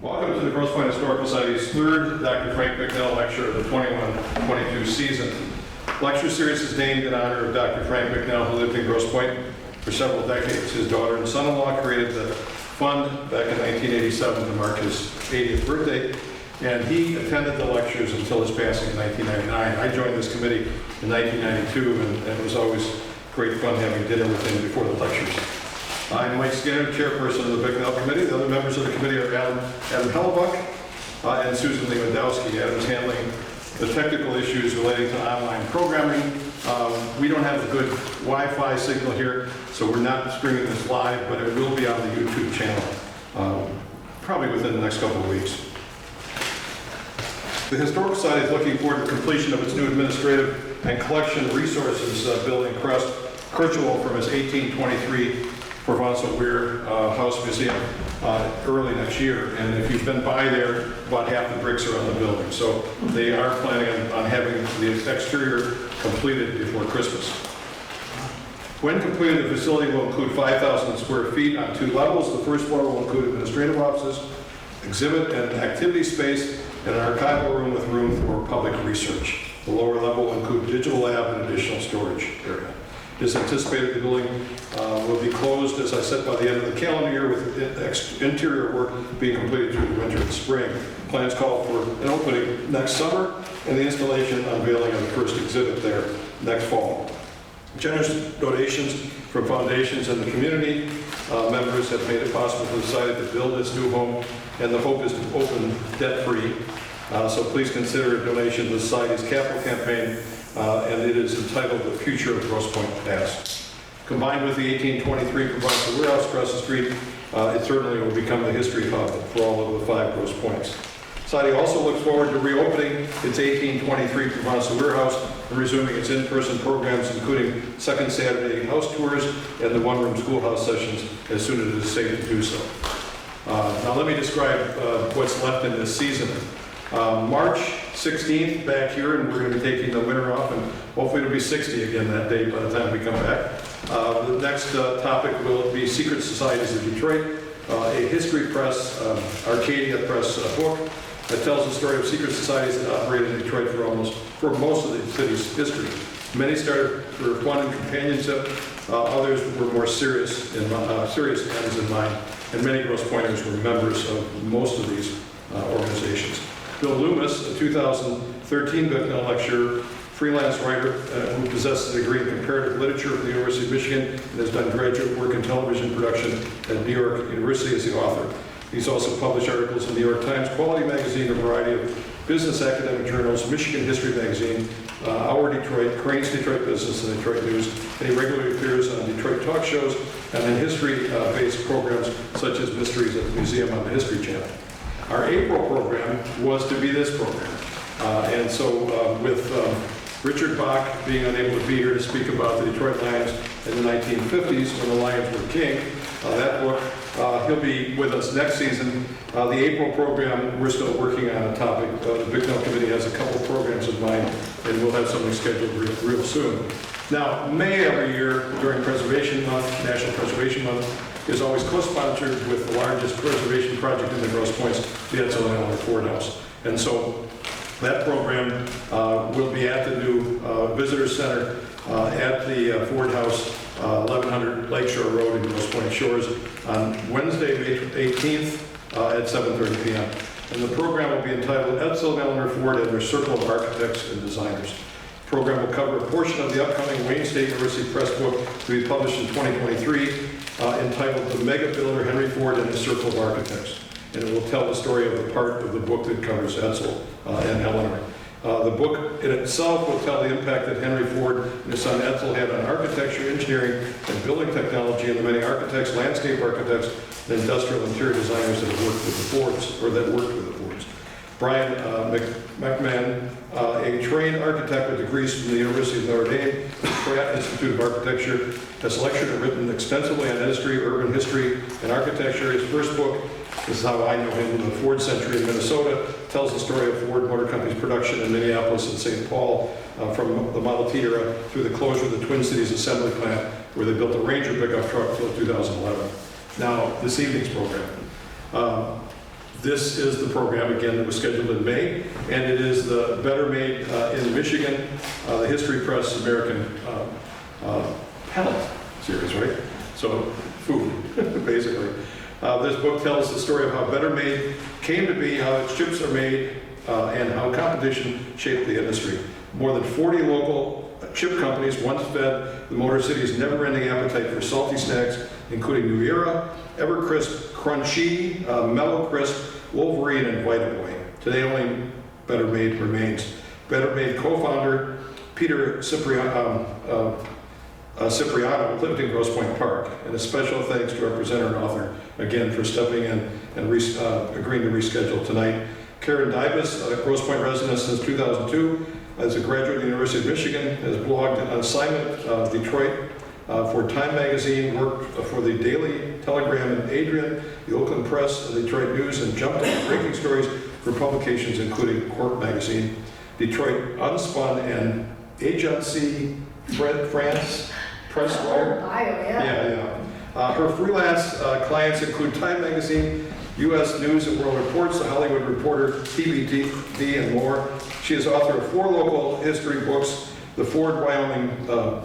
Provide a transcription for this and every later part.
Welcome to the Grosse Pointe Historical Society's third Dr. Frank Bicknell Lecture of the 21-22 season. Lecture Series is named in honor of Dr. Frank Bicknell, who lived in Grosse Pointe for several decades. His daughter and son-in-law created the fund back in 1987 to mark his 80th birthday, and he attended the lectures until his passing in 1999. I joined this committee in 1992, and it was always great fun having dinner with him before the lectures. I'm Mike Skinner, chairperson of the Bicknell Committee. The other members of the committee are Adam Hellebuck and Susan Lewandowski. Adam's handling the technical issues relating to online programming. We don't have a good Wi-Fi signal here, so we're not streaming this live, but it will be on the YouTube channel, probably within the next couple of weeks. The Historical Society is looking forward to the completion of its new administrative and collection resources building across Kirchhoff from its 1823 Provençal Weir House Museum early next year. And if you've been by there, about half the bricks are on the building. So they are planning on having the exterior completed before Christmas. When completed, the facility will include 5,000 square feet on 2 levels. The first floor will include administrative offices, exhibit and activity space, and an archival room with room for public research. The lower level will include digital lab and additional storage area. It is anticipated the building will be closed, as I said, by the end of the calendar year, with interior work being completed through the winter and spring. Plans call for an opening next summer and the installation and unveiling of the first exhibit there next fall. Generous donations from foundations and the community members have made it possible for the Society to build its new home, and the hope is to open debt-free. So please consider a donation to the Society's capital campaign, and it is entitled The Future of Grosse Pointe Past. Combined with the 1823 Provençal warehouse across the street, it certainly will become the history hub for all of the 5 Grosse Pointes. Society also looks forward to reopening its 1823 Provençal warehouse and resuming its in-person programs, including second Saturday house tours and the one-room schoolhouse sessions as soon as it is safe to do so. Now let me describe what's left in this season. March 16th back here, and we're going to be taking the winter off, and hopefully it'll be 60 again that day by the time we come back. The next topic will be Secret Societies of Detroit, a history press, Arcadia Press book that tells the story of secret societies that operated in Detroit for most of the city's history. Many started for fun and companionship, others were more serious ends in mind, and many Grosse Pointers were members of most of these organizations. Bill Loomis, a 2013 Bicknell Lecture freelance writer who possesses a degree in comparative literature from the University of Michigan and has done graduate work in television production at New York University as the author. He's also published articles in the New York Times, Quality Magazine, a variety of business academic journals, Michigan History Magazine, Our Detroit, Crane's Detroit Business, and Detroit News, and he regularly appears on Detroit talk shows and in history-based programs such as Mysteries at the Museum on the History Channel. Our April program was to be this program. And so with Richard Bach being unable to be here to speak about the Detroit Lions in the 1950s when the Lions were king, that book, he'll be with us next season. The April program, we're still working on a topic. The Bicknell Committee has a couple programs in mind, and we'll have something scheduled real soon. Now, May every year during Preservation Month, National Preservation Month, is always co-sponsored with the largest preservation project in the Grosse Pointes, the Edsel and Eleanor Ford House. And so that program will be at the new Visitor Center at the Ford House, 1100 Lakeshore Road in Grosse Pointe Shores on Wednesday, May 18th at 7:30 p.m. And the program will be entitled Edsel and Eleanor Ford and Their Circle of Architects and Designers. The program will cover a portion of the upcoming Wayne State University Press book to be published in 2023 entitled The Mega Builder Henry Ford and His Circle of Architects. And it will tell the story of the part of the book that covers Edsel and Eleanor. The book in itself will tell the impact that Henry Ford and his son Edsel had on architecture, engineering, and building technology, and the many architects, landscape architects, and industrial interior designers that have worked with the Fords, or that worked with the Fords. Brian McMahon, a trained architect with degrees from the University of Notre Dame, Pratt Institute of Architecture, has lectured and written extensively on history, urban history, and architecture. His first book, this is how I know him, The Ford Century in Minnesota, tells the story of Ford Motor Company's production in Minneapolis and St. Paul from the Model T era through the closure of the Twin Cities Assembly Plant, where they built a Ranger pickup truck until 2011. Now, this evening's program. This is the program, again, that was scheduled in May, and it is the Better Made in Michigan, the History Press American Palate series, right? So, food, basically. This book tells the story of how Better Made came to be, how its chips are made, and how competition shaped the industry. More than 40 local chip companies once fed the Motor City's never-ending appetite for salty snacks, including New Era, Everkrisp, Krun-Chee, Mello Crisp, Wolverine, and Vita-Boy. Today only Better Made remains. Better Made co-founder Pete Cipriano lived in Grosse Pointe Park, and a special thanks to our presenter and author, again, for stepping in and agreeing to reschedule tonight. Karen Dybis, a Grosse Pointe resident since 2002, as a graduate of the University of Michigan, has blogged on assignment Detroit for Time Magazine, worked for the Daily Telegram and Adrian, the Oakland Press, and Detroit News, and jumped into breaking stories for publications including Court Magazine, Detroit Unspun, and Agency France Press Wire. Her freelance clients include Time Magazine, U.S. News and World Reports, The Hollywood Reporter, TBD, and more. She is author of 4 local history books: The Ford, Wyoming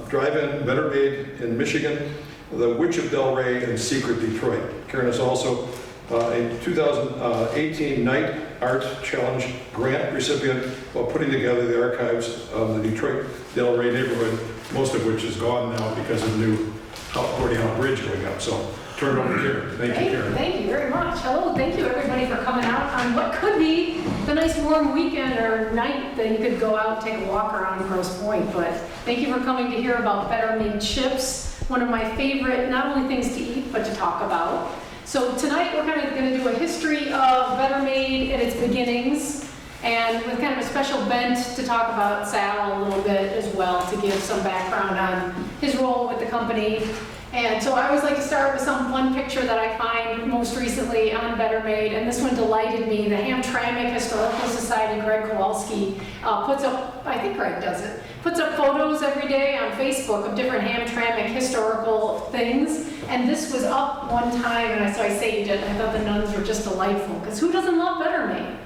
Drive-In, Better Made in Michigan, The Witch of Delray, and Secret Detroit. Karen is also a 2018 Night Art Challenge grant recipient while putting together the archives of the Detroit Delray neighborhood, most of which is gone now because of the new Gordian Bridge going up. So turn it over to Karen. Thank you, Karen. Thank you very much. Hello, thank you everybody for coming out on what could be the nice warm weekend or night that you could go out and take a walk around Grosse Pointe. But thank you for coming to hear about Better Made chips, one of my favorite, not only things to eat, but to talk about. So tonight we're kind of going to do a history of Better Made and its beginnings, and with kind of a special bent to talk about Sal a little bit as well, to give some background on his role with the company. And so I always like to start with one picture that I find most recently on Better Made, and this one delighted me. The Hamtramck Historical Society, Greg Kowalski, puts up, I think Greg does it, puts up photos every day on Facebook of different Hamtramck historical things. And this was up one time, and so I saved it. I thought the nuns were just delightful, because who doesn't love Better Made?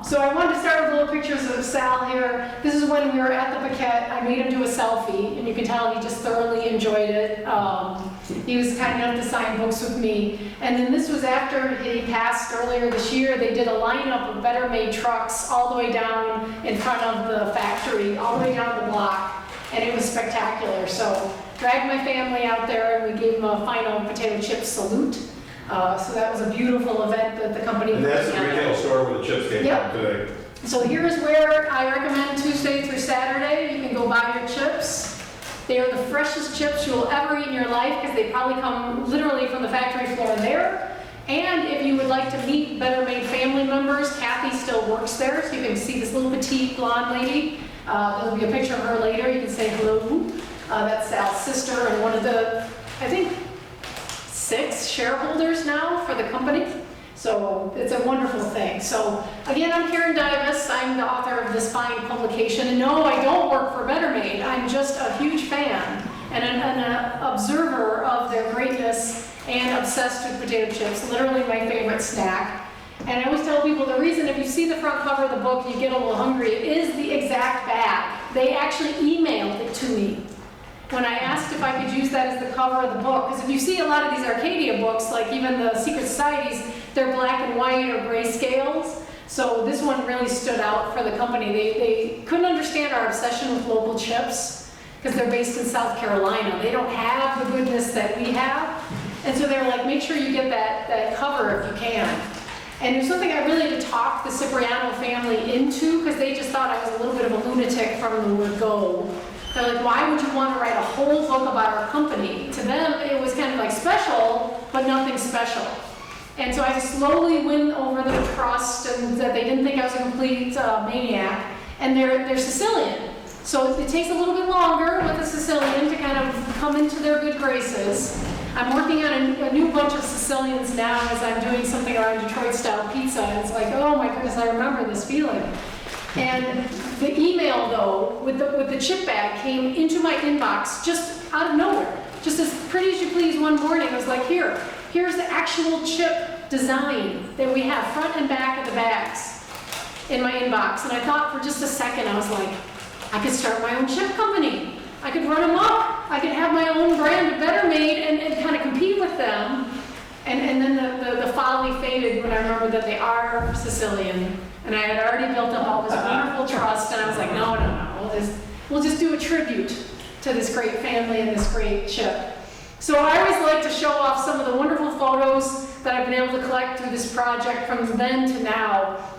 So I wanted to start with little pictures of Sal here. This is when we were at the Paquette. I made him do a selfie, and you can tell he just thoroughly enjoyed it. He was kind enough to sign books with me. And then this was after he passed earlier this year. They did a lineup of Better Made trucks all the way down in front of the factory, all the way down the block, and it was spectacular. So dragged my family out there, and we gave them a final potato chip salute. So that was a beautiful event that the company And that's the retail store where the chips came from today. So here's where I recommend Tuesday through Saturday. You can go buy your chips. They are the freshest chips you will ever eat in your life, because they probably come literally from the factory floor there. And if you would like to meet Better Made family members, Kathy still works there, so you can see this little petite blonde lady. There'll be a picture of her later. You can say hello. That's Sal's sister and one of the, I think, 6 shareholders now for the company. So it's a wonderful thing. So again, I'm Karen Dybis. I'm the author of this fine publication. And no, I don't work for Better Made. I'm just a huge fan and an observer of their greatness and obsessed with potato chips, literally my favorite snack. And I always tell people the reason, if you see the front cover of the book, you get a little hungry, it is the exact bag. They actually emailed it to me when I asked if I could use that as the cover of the book. Because if you see a lot of these Arcadia books, like even the Secret Societies, they're black and white or gray scales. So this one really stood out for the company. They couldn't understand our obsession with local chips, because they're based in South Carolina. They don't have the goodness that we have. And so they're like, make sure you get that cover if you can. And it was something I really had to talk the Cipriano family into, because they just thought I was a little bit of a lunatic from the word go. They're like, why would you want to write a whole book about our company? To them, it was kind of like special, but nothing special. And so I slowly win over their trust, and that they didn't think I was a complete maniac. And they're Sicilian. So it takes a little bit longer with a Sicilian to kind of come into their good graces. I'm working on a new bunch of Sicilians now as I'm doing something around Detroit-style pizza. And it's like, oh my goodness, I remember this feeling. And the email, though, with the chip bag came into my inbox just out of nowhere. Just as pretty as you please one morning, I was like, here's the actual chip design that we have, front and back of the bags, in my inbox. And I thought for just a second, I was like, I could start my own chip company. I could run them up. I could have my own brand of Better Made and kind of compete with them. And then the folly faded when I remembered that they are Sicilian. And I had already built up all this wonderful trust, and I was like, no, we'll just do a tribute to this great family and this great chip. So I always like to show off some of the wonderful photos that I've been able to collect through this project from then to now.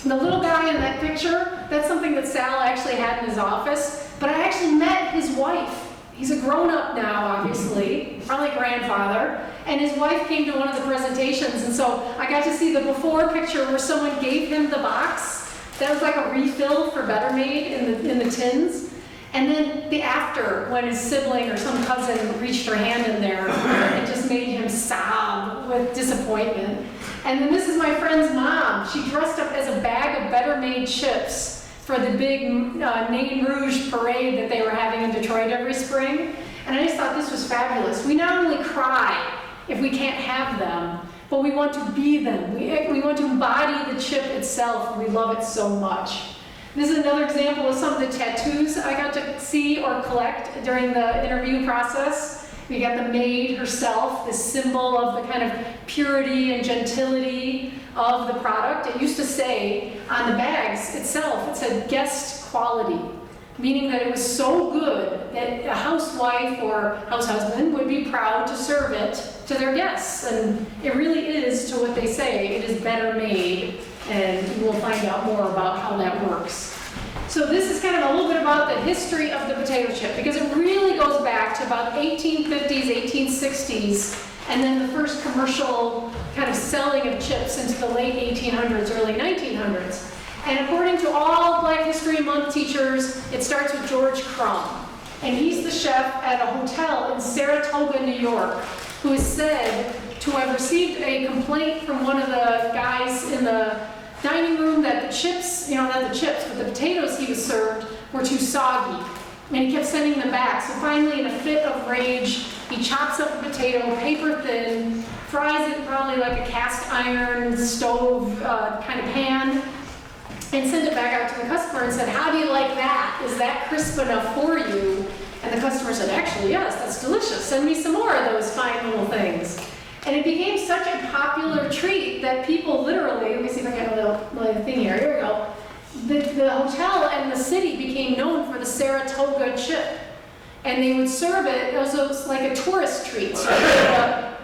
The little guy in that picture, that's something that Sal actually had in his office, but I actually met his wife. He's a grown-up now, obviously, probably grandfather, and his wife came to one of the presentations, and so I got to see the before picture where someone gave him the box. That was like a refill for Better Made in the tins. And then the after, when his sibling or some cousin reached her hand in there, it just made him sob with disappointment. And then this is my friend's mom. She dressed up as a bag of Better Made chips for the big Nain Rouge parade that they were having in Detroit every spring. And I just thought this was fabulous. We not only cry if we can't have them, but we want to be them. We want to embody the chip itself. We love it so much. This is another example of some of the tattoos I got to see or collect during the interview process. We got the maid herself, this symbol of the kind of purity and gentility of the product. It used to say on the bags itself, it said guest quality, meaning that it was so good that a housewife or house husband would be proud to serve it to their guests. And it really is, to what they say, it is better made, and we'll find out more about how that works. So this is kind of a little bit about the history of the potato chip, because it really goes back to about 1850s, 1860s, and then the first commercial kind of selling of chips into the late 1800s, early 1900s. And according to all Black History Month teachers, it starts with George Crumb. And he's the chef at a hotel in Saratoga, New York, who is said to have received a complaint from one of the guys in the dining room that the chips, not the chips, but the potatoes he was served were too soggy. And he kept sending them back. So finally, in a fit of rage, he chops up the potato, paper thin, fries it probably like a cast iron stove kind of pan, and sent it back out to the customer and said, how do you like that? Is that crisp enough for you? And the customer said, actually, yes, that's delicious. Send me some more of those fine little things. And it became such a popular treat that people literally, let me see if I can get a little thing here, here we go. The hotel and the city became known for the Saratoga chip. And they would serve it, it was like a tourist treat. So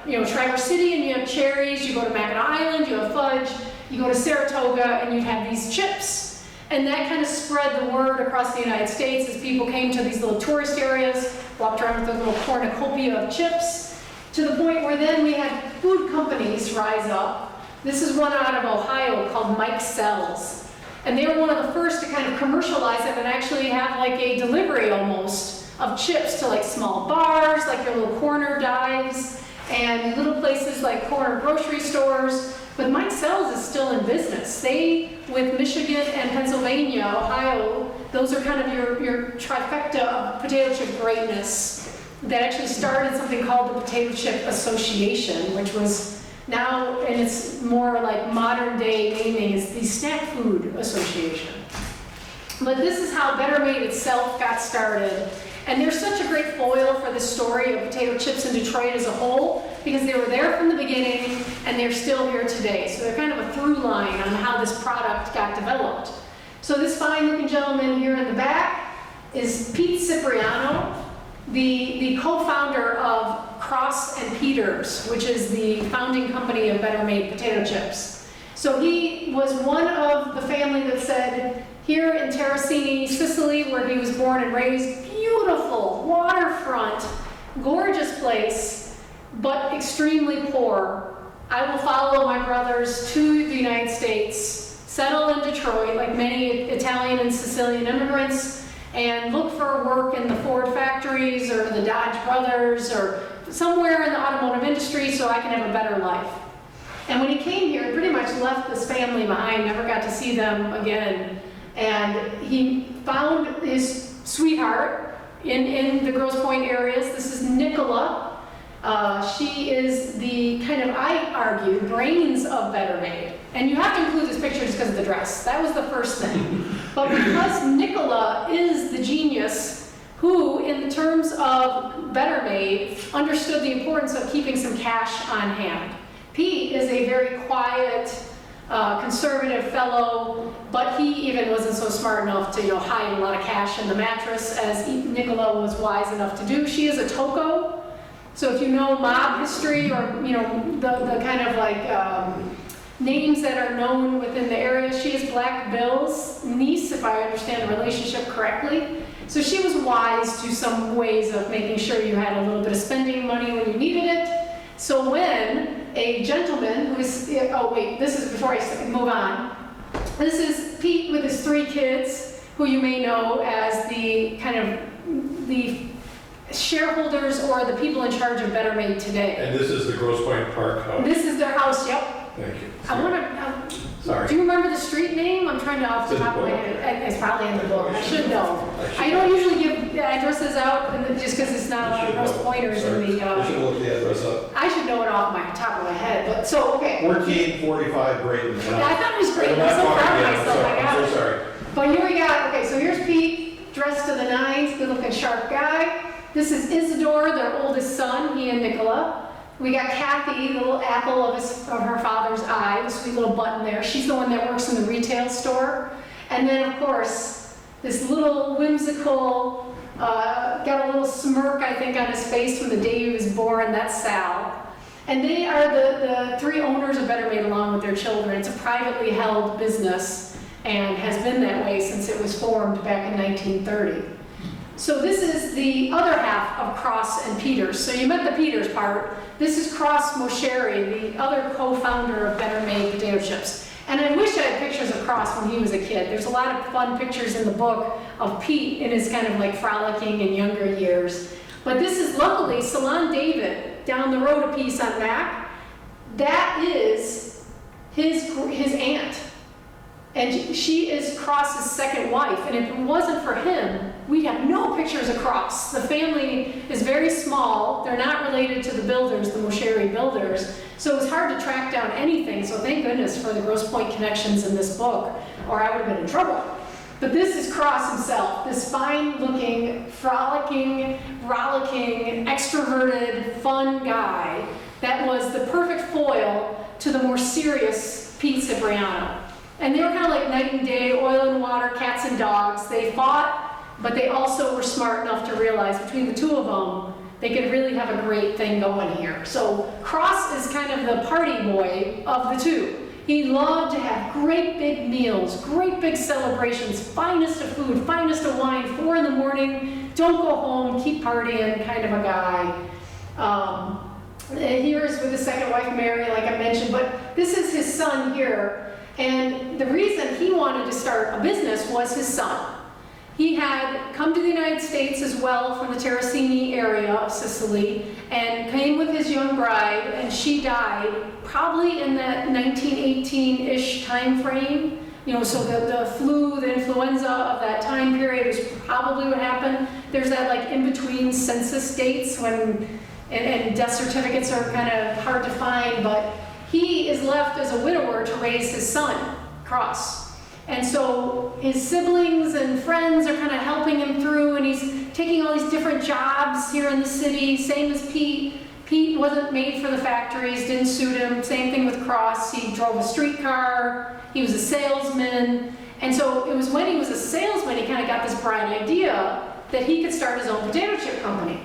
you go to Traverse City and you have cherries, you go to Mackinac Island, you have fudge, you go to Saratoga and you'd have these chips. And that kind of spread the word across the United States as people came to these little tourist areas, walked around with a little cornucopia of chips, to the point where then we had food companies rise up. This is one out of Ohio called Mike Sells. And they were one of the first to kind of commercialize it and actually have like a delivery almost of chips to like small bars, like your little corner dives, and little places like corner grocery stores. But Mike Sells is still in business. They, with Michigan and Pennsylvania, Ohio, those are kind of your trifecta of potato chip greatness that actually started something called the Potato Chip Association, which was now, and it's more like modern day naming, is the Snack Food Association. But this is how Better Made itself got started. And they're such a great foil for the story of potato chips in Detroit as a whole, because they were there from the beginning and they're still here today. So they're kind of a through line on how this product got developed. So this fine looking gentleman here in the back is Pete Cipriano, the co-founder of Cross and Peters, which is the founding company of Better Made potato chips. So he was one of the family that said, here in Terracini, Sicily, where he was born and raised, beautiful, waterfront, gorgeous place, but extremely poor. I will follow my brothers to the United States, settle in Detroit like many Italian and Sicilian immigrants, and look for work in the Ford factories or the Dodge Brothers or somewhere in the automotive industry so I can have a better life. And when he came here, he pretty much left this family behind, never got to see them again. And he found his sweetheart in the Grosse Pointe areas. This is Nicola. She is the kind of, I argue, brains of Better Made. And you have to include this picture just because of the dress. That was the first thing. But because Nicola is the genius who, in the terms of Better Made, understood the importance of keeping some cash on hand. Pete is a very quiet, conservative fellow, but he even wasn't so smart enough to hide a lot of cash in the mattress as Nicola was wise enough to do. She is a toko. So if you know mob history or the kind of like names that are known within the area, she is Black Bill's niece, if I understand the relationship correctly. So she was wise to some ways of making sure you had a little bit of spending money when you needed it. So when a gentleman who is, oh wait, this is before I move on. This is Pete with his 3 kids, who you may know as the kind of the shareholders or the people in charge of Better Made today. And this is the Grosse Pointe Park house. This is their house, yep. Thank you. I want to, Sorry. do you remember the street name? I'm trying to off the top of my head. It's probably in the book. I should know. I don't usually give addresses out just because it's not a lot of Grosse Pointers in the. I should look the address up. I should know it off my top of my head, but so, okay. 1445 Brayton. Yeah, I thought it was great. I'm so proud of myself. I got I'm it. so sorry. But here we got, okay, so here's Pete, dressed to the nines, good looking sharp guy. This is Isidore, their oldest son, he and Nicola. We got Kathy, the little apple of her father's eye, the sweet little button there. She's the one that works in the retail store. And then, of course, this little whimsical, got a little smirk, I think, on his face from the day he was born. That's Sal. And they are the 3 owners of Better Made along with their children. It's a privately held business and has been that way since it was formed back in 1930. So this is the other half of Cross and Peters. So you met the Peters part. This is Cross Mosheri, the other co-founder of Better Made potato chips. And I wish I had pictures of Cross when he was a kid. There's a lot of fun pictures in the book of Pete in his kind of like frolicking in younger years. But this is luckily Salon David down the road a piece on Mac. That is his aunt. And she is Cross's second wife, and if it wasn't for him, we'd have no pictures of Cross. The family is very small. They're not related to the builders, the Mosheri builders, so it was hard to track down anything, so thank goodness for the Grosse Pointe connections in this book, or I would have been in trouble. But this is Cross himself, this fine-looking, frolicking, rollicking, extroverted, fun guy that was the perfect foil to the more serious Pete Cipriano. And they were kind of like night and day, oil and water, cats and dogs. They fought, but they also were smart enough to realize between the 2 of them, they could really have a great thing going here. So Cross is kind of the party boy of the 2. He loved to have great big meals, great big celebrations, finest of food, finest of wine, 4 in the morning, don't go home, keep partying, kind of a guy. Here's with his second wife, Mary, like I mentioned, but this is his son here. And the reason he wanted to start a business was his son. He had come to the United States as well from the Terracini area of Sicily and came with his young bride, and she died probably in that 1918-ish time frame. So the flu, the influenza of that time period is probably what happened. There's that like in-between census dates when, and death certificates are kind of hard to find, but he is left as a widower to raise his son, Cross. And so his siblings and friends are kind of helping him through, and he's taking all these different jobs here in the city, same as Pete. Pete wasn't made for the factories, didn't suit him. Same thing with Cross. He drove a streetcar, he was a salesman. And so it was when he was a salesman, he kind of got this bright idea that he could start his own potato chip company.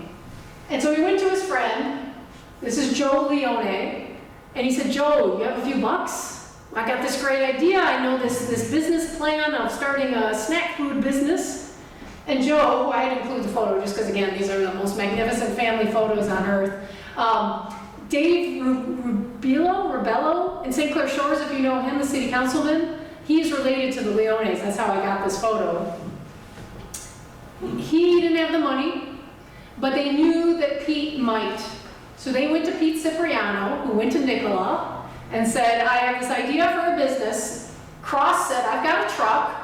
And so he went to his friend, this is Joe Leone, and he said, Joe, you have a few bucks? I got this great idea. I know this business plan of starting a snack food business. And Joe, who I had to include the photo just because, again, these are the most magnificent family photos on earth. Dave Rubello in St. Clair Shores, if you know him, the city councilman, he's related to the Leones. That's how I got this photo. He didn't have the money, but they knew that Pete might. So they went to Pete Cipriano, who went to Nicola, and said, I have this idea for a business. Cross said, I've got a truck,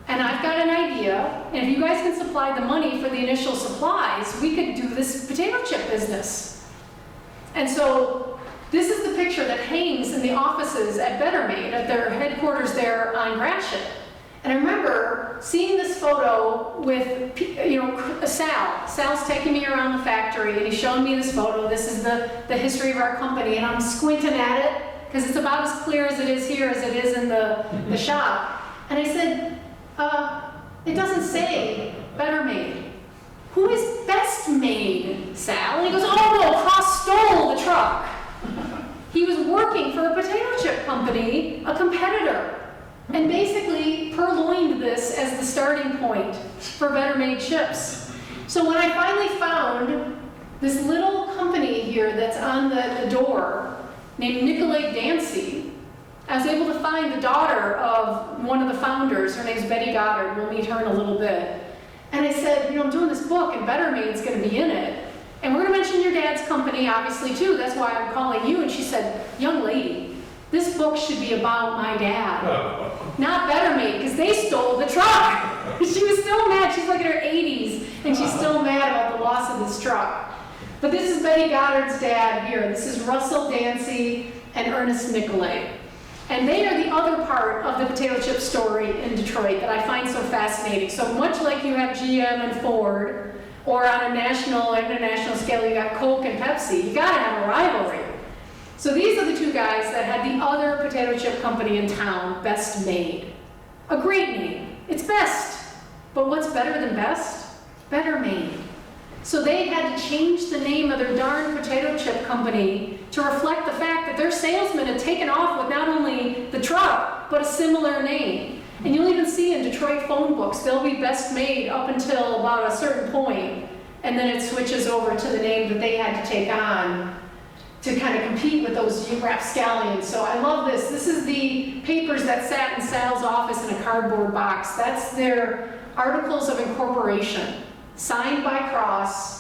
and I've got an idea, and if you guys can supply the money for the initial supplies, we could do this potato chip business. And so this is the picture that hangs in the offices at Better Made, at their headquarters there on Gratiot. And I remember seeing this photo with, Sal. Sal's taking me around the factory, and he's showing me this photo. This is the history of our company, and I'm squinting at it, because it's about as clear as it is here as it is in the shop. And I said, it doesn't say Better Made. Who is Best Made, Sal? And he goes, oh no, Cross stole the truck. He was working for a potato chip company, a competitor, and basically purloined this as the starting point for Better Made chips. So when I finally found this little company here that's on the door named Nicola Dancy, I was able to find the daughter of one of the founders. Her name's Betty Goddard. We'll meet her in a little bit. And I said, I'm doing this book, and Better Made's going to be in it. And we're going to mention your dad's company, obviously, too. That's why I'm calling you. And she said, young lady, this book should be about my dad, not Better Made, because they stole the truck. She was still mad. She's like in her 80s, and she's still mad about the loss of this truck. But this is Betty Goddard's dad here. This is Russell Dancy and Ernest Nicolay. And they are the other part of the potato chip story in Detroit that I find so fascinating. So much like you have GM and Ford, or on a national or international scale, you got Coke and Pepsi, you gotta have a rivalry. So these are the two guys that had the other potato chip company in town, Best Made. A great name. It's best. But what's better than best? Better Made. So they had to change the name of their darn potato chip company to reflect the fact that their salesmen had taken off with not only the truck, but a similar name. And you'll even see in Detroit phone books, they'll be Best Made up until about a certain point, and then it switches over to the name that they had to take on to kind of compete with those rapscallions. So I love this. This is the papers that sat in Sal's office in a cardboard box. That's their articles of incorporation, signed by Cross,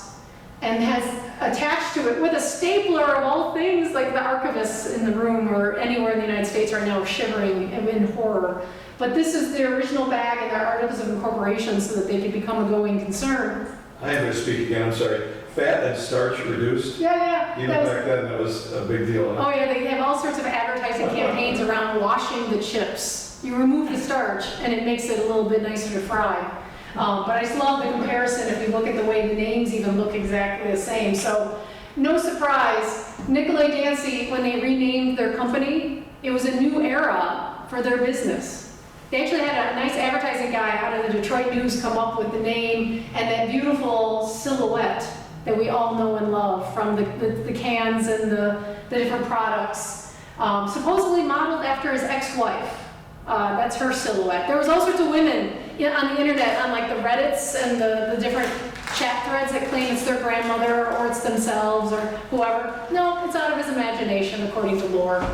and has attached to it with a stapler of all things, like the archivists in the room or anywhere in the United States right now are shivering in horror. But this is their original bag and their articles of incorporation so that they could become a going concern. I have to speak again, I'm sorry. Fat and starch reduced? Yeah. Even back then, that was a big deal. Oh yeah, they have all sorts of advertising campaigns around washing the chips. You remove the starch and it makes it a little bit nicer to fry. But I just love the comparison if you look at the way the names even look exactly the same. So no surprise, Nicola Dancy, when they renamed their company, it was a new era for their business. They actually had a nice advertising guy out of the Detroit News come up with the name and that beautiful silhouette that we all know and love from the cans and the different products. Supposedly modeled after his ex-wife. That's her silhouette. There was all sorts of women on the internet, on like the Reddits and the different chat threads that claim it's their grandmother or it's themselves or whoever. No, it's out of his imagination according to lore.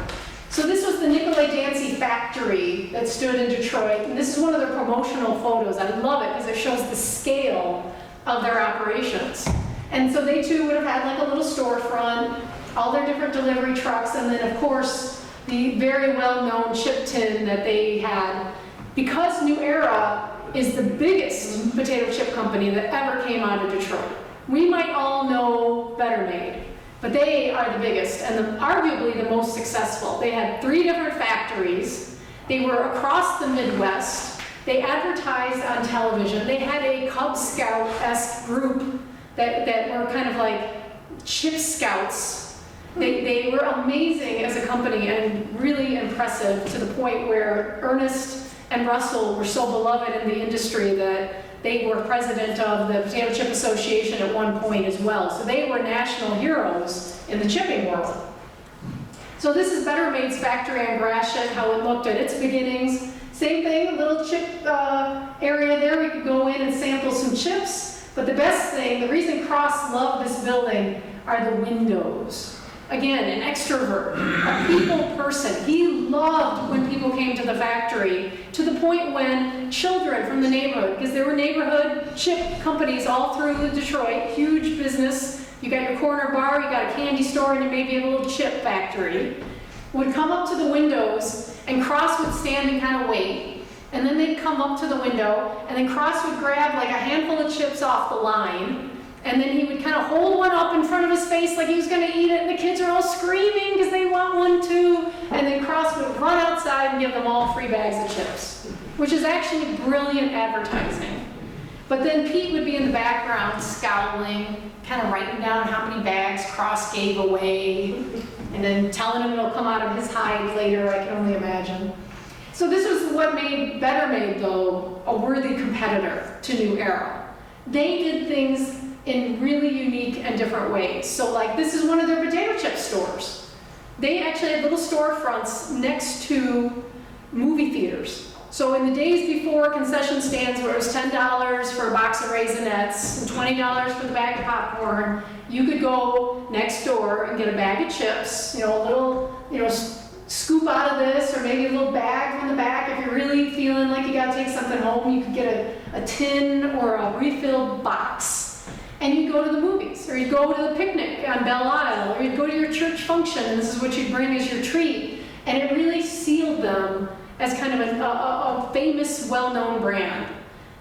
So this was the Nicola Dancy factory that stood in Detroit, and this is one of their promotional photos. I love it because it shows the scale of their operations. And so they too would have had like a little storefront, all their different delivery trucks, and then of course the very well-known chip tin that they had. Because New Era is the biggest potato chip company that ever came out of Detroit. We might all know Better Made, but they are the biggest and arguably the most successful. They had 3 different factories. They were across the Midwest. They advertised on television. They had a Cub Scout-esque group that were kind of like chip scouts. They were amazing as a company and really impressive to the point where Ernest and Russell were so beloved in the industry that they were president of the Potato Chip Association at one point as well. So they were national heroes in the chipping world. So this is Better Made's factory on Gratiot, how it looked at its beginnings. Same thing, a little chip area there. We could go in and sample some chips. But the best thing, the reason Cross loved this building are the windows. Again, an extrovert, a people person. He loved when people came to the factory, to the point when children from the neighborhood, because there were neighborhood chip companies all through Detroit, huge business. You got your corner bar, you got a candy store, and you maybe a little chip factory, would come up to the windows, and Cross would stand and kind of wait. And then they'd come up to the window, and then Cross would grab like a handful of chips off the line, And then he would kind of hold one up in front of his face like he was going to eat it, and the kids are all screaming because they want one too. And then Cross would run outside and give them all free bags of chips, which is actually brilliant advertising. But then Pete would be in the background scowling, kind of writing down how many bags Cross gave away, and then telling him it'll come out of his hide later, I can only imagine. So this was what made Better Made, though, a worthy competitor to New Era. They did things in really unique and different ways. So like this is one of their potato chip stores. They actually had little storefronts next to movie theaters. So in the days before concession stands where it was $10 for a box of Raisinets and $20 for the bag of popcorn, you could go next door and get a bag of chips, a little, scoop out of this, or maybe a little bag from the back. If you're really feeling like you gotta take something home, you could get a tin or a refilled box. And you'd go to the movies, or you'd go to the picnic on Belle Isle, or you'd go to your church function, and this is what you'd bring as your treat. And it really sealed them as kind of a famous, well-known brand.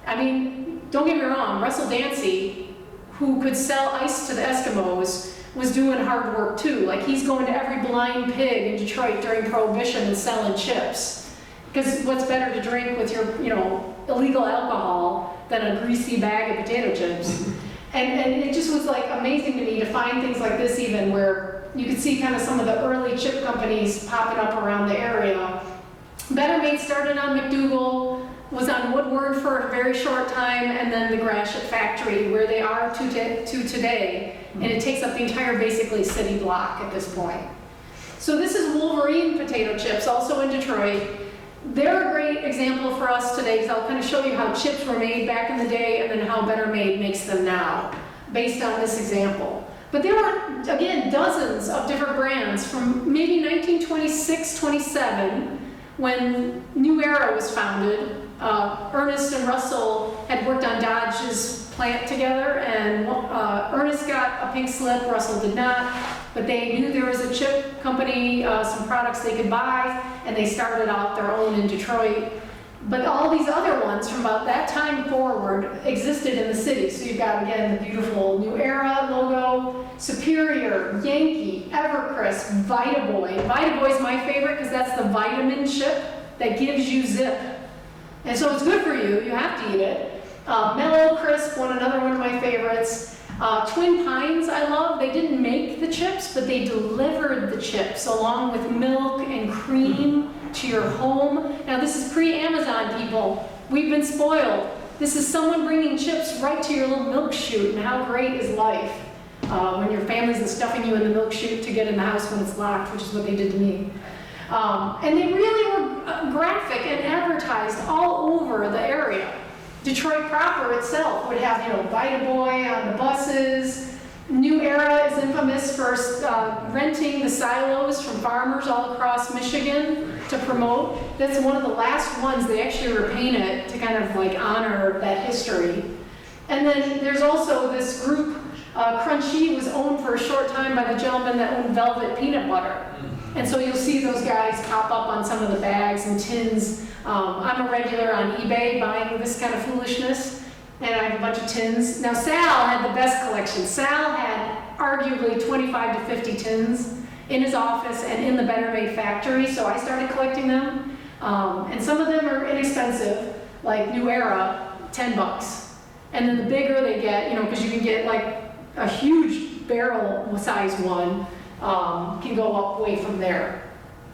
I mean, don't get me wrong, Russell Dancy, who could sell ice to the Eskimos, was doing hard work too. Like he's going to every blind pig in Detroit during Prohibition and selling chips. Because what's better to drink with your, illegal alcohol than a greasy bag of potato chips? And it just was like amazing to me to find things like this even where you could see kind of some of the early chip companies popping up around the area. Better Made started on McDougal, was on Woodward for a very short time, and then the Gratiot factory where they are to today. And it takes up the entire basically city block at this point. So this is Wolverine potato chips, also in Detroit. They're a great example for us today because I'll kind of show you how chips were made back in the day and then how Better Made makes them now, based on this example. But there were, again, dozens of different brands from maybe 1926, 27, when New Era was founded. Ernest and Russell had worked on Dodge's plant together, and Ernest got a pink slip, Russell did not, but they knew there was a chip company, some products they could buy, and they started out their own in Detroit. But all these other ones from about that time forward existed in the city. So you've got, again, the beautiful New Era logo, Superior, Yankee, Everkrisp, Vita-Boy. Vita-Boy is my favorite because that's the vitamin chip that gives you zip. And so it's good for you, you have to eat it. Mello Crisp, another one of my favorites. Twin Pines I love. They didn't make the chips, but they delivered the chips along with milk and cream to your home. Now this is pre-Amazon, people. We've been spoiled. This is someone bringing chips right to your little milk chute, and how great is life when your family's stuffing you in the milk chute to get in the house when it's locked, which is what they did to me. And they really were graphic and advertised all over the area. Detroit proper itself would have, Vita-Boy on the buses. New Era is infamous for renting the silos from farmers all across Michigan to promote. That's one of the last ones they actually repainted to kind of like honor that history. And then there's also this group, Krun-Chee was owned for a short time by the gentleman that owned Velvet Peanut Butter. And so you'll see those guys pop up on some of the bags and tins. I'm a regular on eBay buying this kind of foolishness, and I have a bunch of tins. Now Sal had the best collection. Sal had arguably 25 to 50 tins in his office and in the Better Made factory, so I started collecting them. And some of them are inexpensive, like New Era, $10. And then the bigger they get, because you can get like a huge barrel size one, can go up way from there.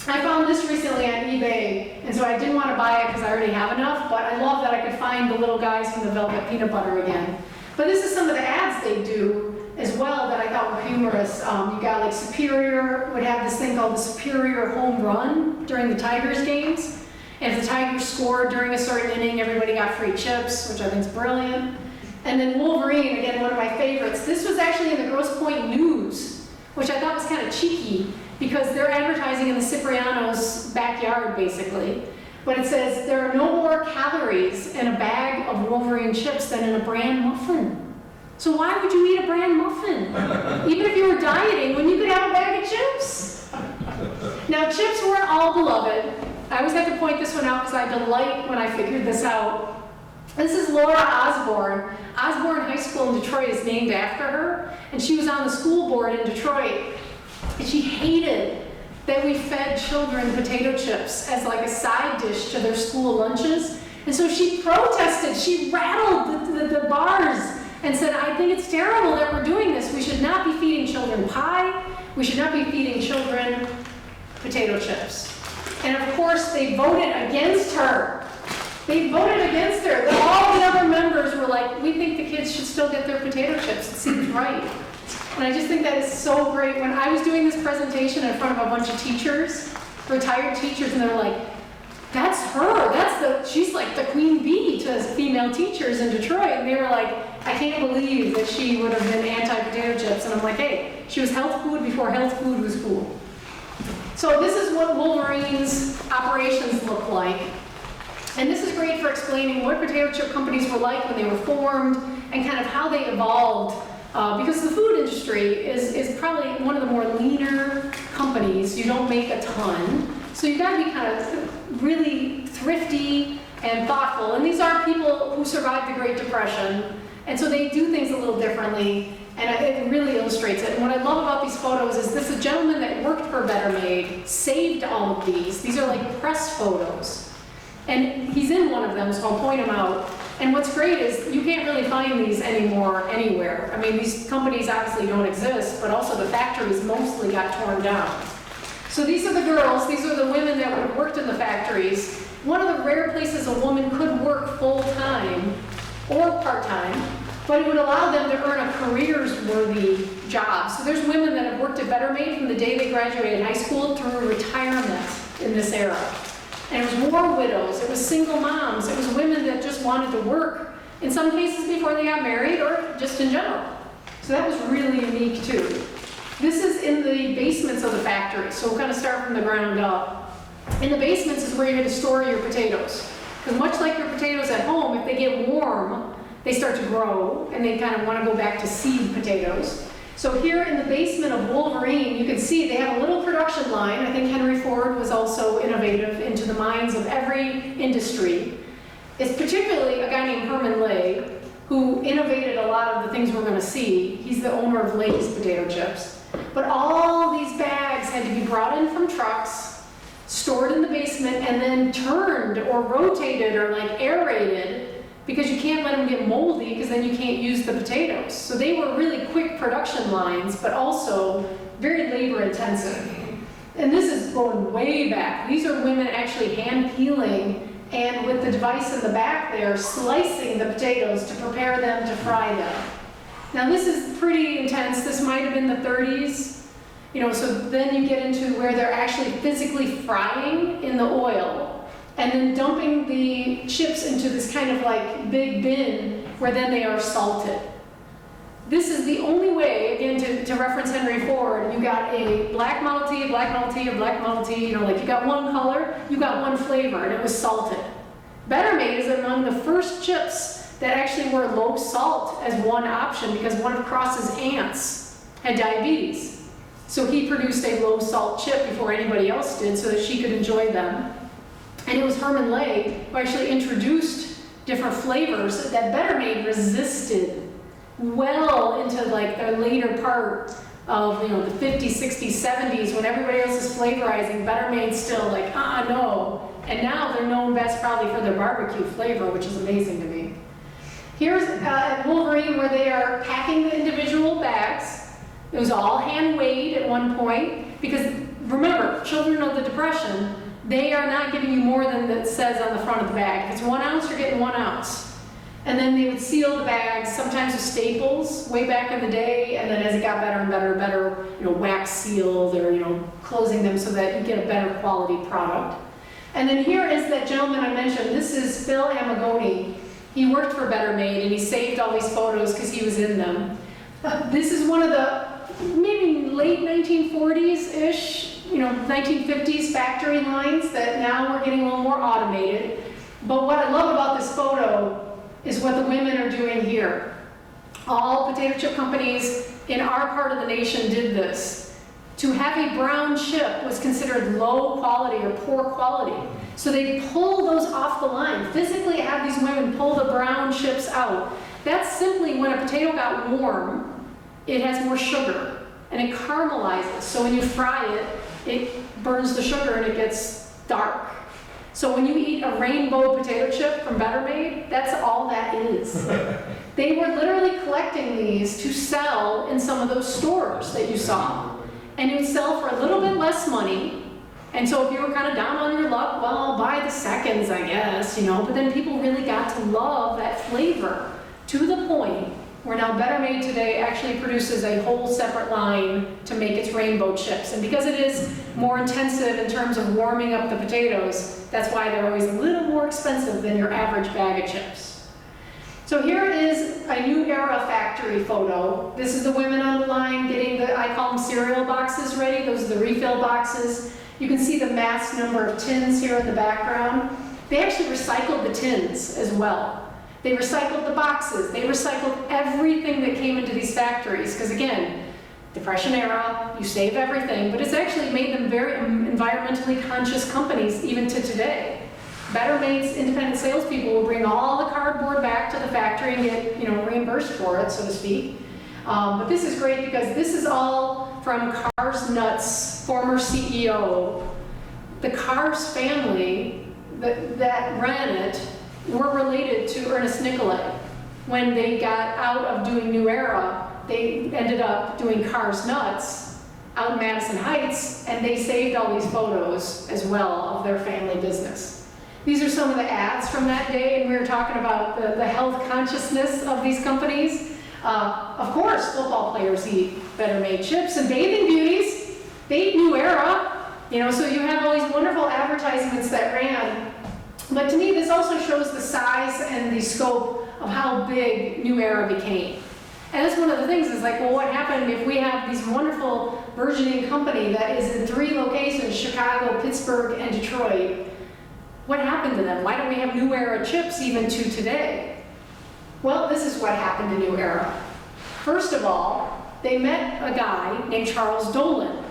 I found this recently on eBay, and so I didn't want to buy it because I already have enough, but I love that I could find the little guys from the Velvet Peanut Butter again. But this is some of the ads they do as well that I thought were humorous. You got like Superior would have this thing called the Superior Home Run during the Tigers games. And if the Tigers scored during a certain inning, everybody got free chips, which I think is brilliant. And then Wolverine, again, one of my favorites. This was actually in the Grosse Pointe News, which I thought was kind of cheeky because they're advertising in the Cipriano's backyard, basically. But it says, there are no more calories in a bag of Wolverine chips than in a bran muffin. So why would you eat a bran muffin? Even if you were dieting, when you could have a bag of chips? Now, chips weren't all beloved. I always have to point this one out because I delight when I figured this out. This is Laura Osborne. Osborne High School in Detroit is named after her, and she was on the school board in Detroit. And she hated that we fed children potato chips as like a side dish to their school lunches. And so she protested, she rattled the bars and said, I think it's terrible that we're doing this. We should not be feeding children pie. We should not be feeding children potato chips. And of course, they voted against her. They voted against her. All the other members were like, we think the kids should still get their potato chips. It seems right. And I just think that is so great. When I was doing this presentation in front of a bunch of teachers, retired teachers, and they're like, that's her. She's like the queen bee to female teachers in Detroit. And they were like, I can't believe that she would have been anti-potato chips. And I'm like, hey, she was health food before health food was cool. So this is what Wolverine's operations look like. And this is great for explaining what potato chip companies were like when they were formed and kind of how they evolved. Because the food industry is probably one of the more leaner companies. You don't make a ton. So you've got to be kind of really thrifty and thoughtful. And these are people who survived the Great Depression. And so they do things a little differently. And it really illustrates it. And what I love about these photos is this is a gentleman that worked for Better Made, saved all of these. These are like press photos. And he's in one of them, so I'll point him out. And what's great is you can't really find these anymore anywhere. I mean, these companies obviously don't exist, but also the factories mostly got torn down. So these are the girls, these are the women that would have worked in the factories. One of the rare places a woman could work full-time or part-time, but it would allow them to earn a careers-worthy job. So there's women that have worked at Better Made from the day they graduated high school through retirement in this era. And it was war widows, it was single moms, it was women that just wanted to work, in some cases before they got married or just in general. So that was really unique too. This is in the basements of the factory, so we'll kind of start from the ground up. In the basements is where you're going to store your potatoes. Because much like your potatoes at home, if they get warm, they start to grow, and they kind of want to go back to seed potatoes. So here in the basement of Wolverine, you can see they have a little production line. I think Henry Ford was also innovative into the minds of every industry. It's particularly a guy named Herman Lay, who innovated a lot of the things we're going to see. He's the owner of Lay's potato chips. But all these bags had to be brought in from trucks, stored in the basement, and then turned or rotated or like aerated, because you can't let them get moldy because then you can't use the potatoes. So they were really quick production lines, but also very labor intensive. And this is going way back. These are women actually hand peeling and with the device in the back there, slicing the potatoes to prepare them to fry them. Now this is pretty intense. This might have been the 30s. You know, so then you get into where they're actually physically frying in the oil and then dumping the chips into this kind of like big bin where then they are salted. This is the only way, again, to reference Henry Ford, you got a black Model T, a black Model T, a black Model T, you know, like you got one color, you got one flavor, and it was salted. Better Made is among the first chips that actually were low salt as one option because one of Cross's aunts had diabetes. So he produced a low salt chip before anybody else did so that she could enjoy them. And it was Herman Lay who actually introduced different flavors that Better Made resisted well into like their later part of, you know, the 50s, 60s, 70s when everybody else is flavorizing. Better Made's still like, no. And now they're known best probably for their barbecue flavor, which is amazing to me. Here's at Wolverine where they are packing the individual bags. It was all hand weighed at one point because remember, children of the Depression, they are not giving you more than it says on the front of the bag. If it's 1 ounce, you're getting 1 ounce. And then they would seal the bags, sometimes with staples, way back in the day, and then as it got better and better, you know, wax sealed or, you know, closing them so that you get a better quality product. And then here is that gentleman I mentioned. This is Phil Amagoni. He worked for Better Made, and he saved all these photos because he was in them. This is one of the maybe late 1940s-ish, you know, 1950s factory lines that now we're getting a little more automated. But what I love about this photo is what the women are doing here. All potato chip companies in our part of the nation did this. To have a brown chip was considered low quality or poor quality. So they pull those off the line, physically have these women pull the brown chips out. That's simply when a potato got warm, it has more sugar and it caramelizes. So when you fry it, it burns the sugar and it gets dark. So when you eat a rainbow potato chip from Better Made, that's all that is. They were literally collecting these to sell in some of those stores that you saw. And it would sell for a little bit less money. And so if you were kind of down on your luck, well, I'll buy the seconds, I guess, you know. But then people really got to love that flavor to the point where now Better Made today actually produces a whole separate line to make its rainbow chips. And because it is more intensive in terms of warming up the potatoes, that's why they're always a little more expensive than your average bag of chips. So here is a New Era factory photo. This is the women on the line getting the, I call them cereal boxes ready. Those are the refill boxes. You can see the mass number of tins here in the background. They actually recycled the tins as well. They recycled the boxes. They recycled everything that came into these factories. Because again, Depression era, you save everything, but it's actually made them very environmentally conscious companies even to today. Better Made's independent salespeople will bring all the cardboard back to the factory and get, you know, reimbursed for it, so to speak. But this is great because this is all from Cars Nuts' former CEO. The Cars family that ran it were related to Ernest Nicolay. When they got out of doing New Era, they ended up doing Cars Nuts out in Madison Heights, and they saved all these photos as well of their family business. These are some of the ads from that day, and we were talking about the health consciousness of these companies. Of course, football players eat Better Made chips, and bathing beauties, they eat New Era. You know, so you have all these wonderful advertisements that ran. But to me, this also shows the size and the scope of how big New Era became. And that's one of the things is like, well, what happened if we have this wonderful burgeoning company that is in 3 locations, Chicago, Pittsburgh, and Detroit? What happened to them? Why don't we have New Era chips even to today? Well, this is what happened to New Era. First of all, they met a guy named Charles Dolan.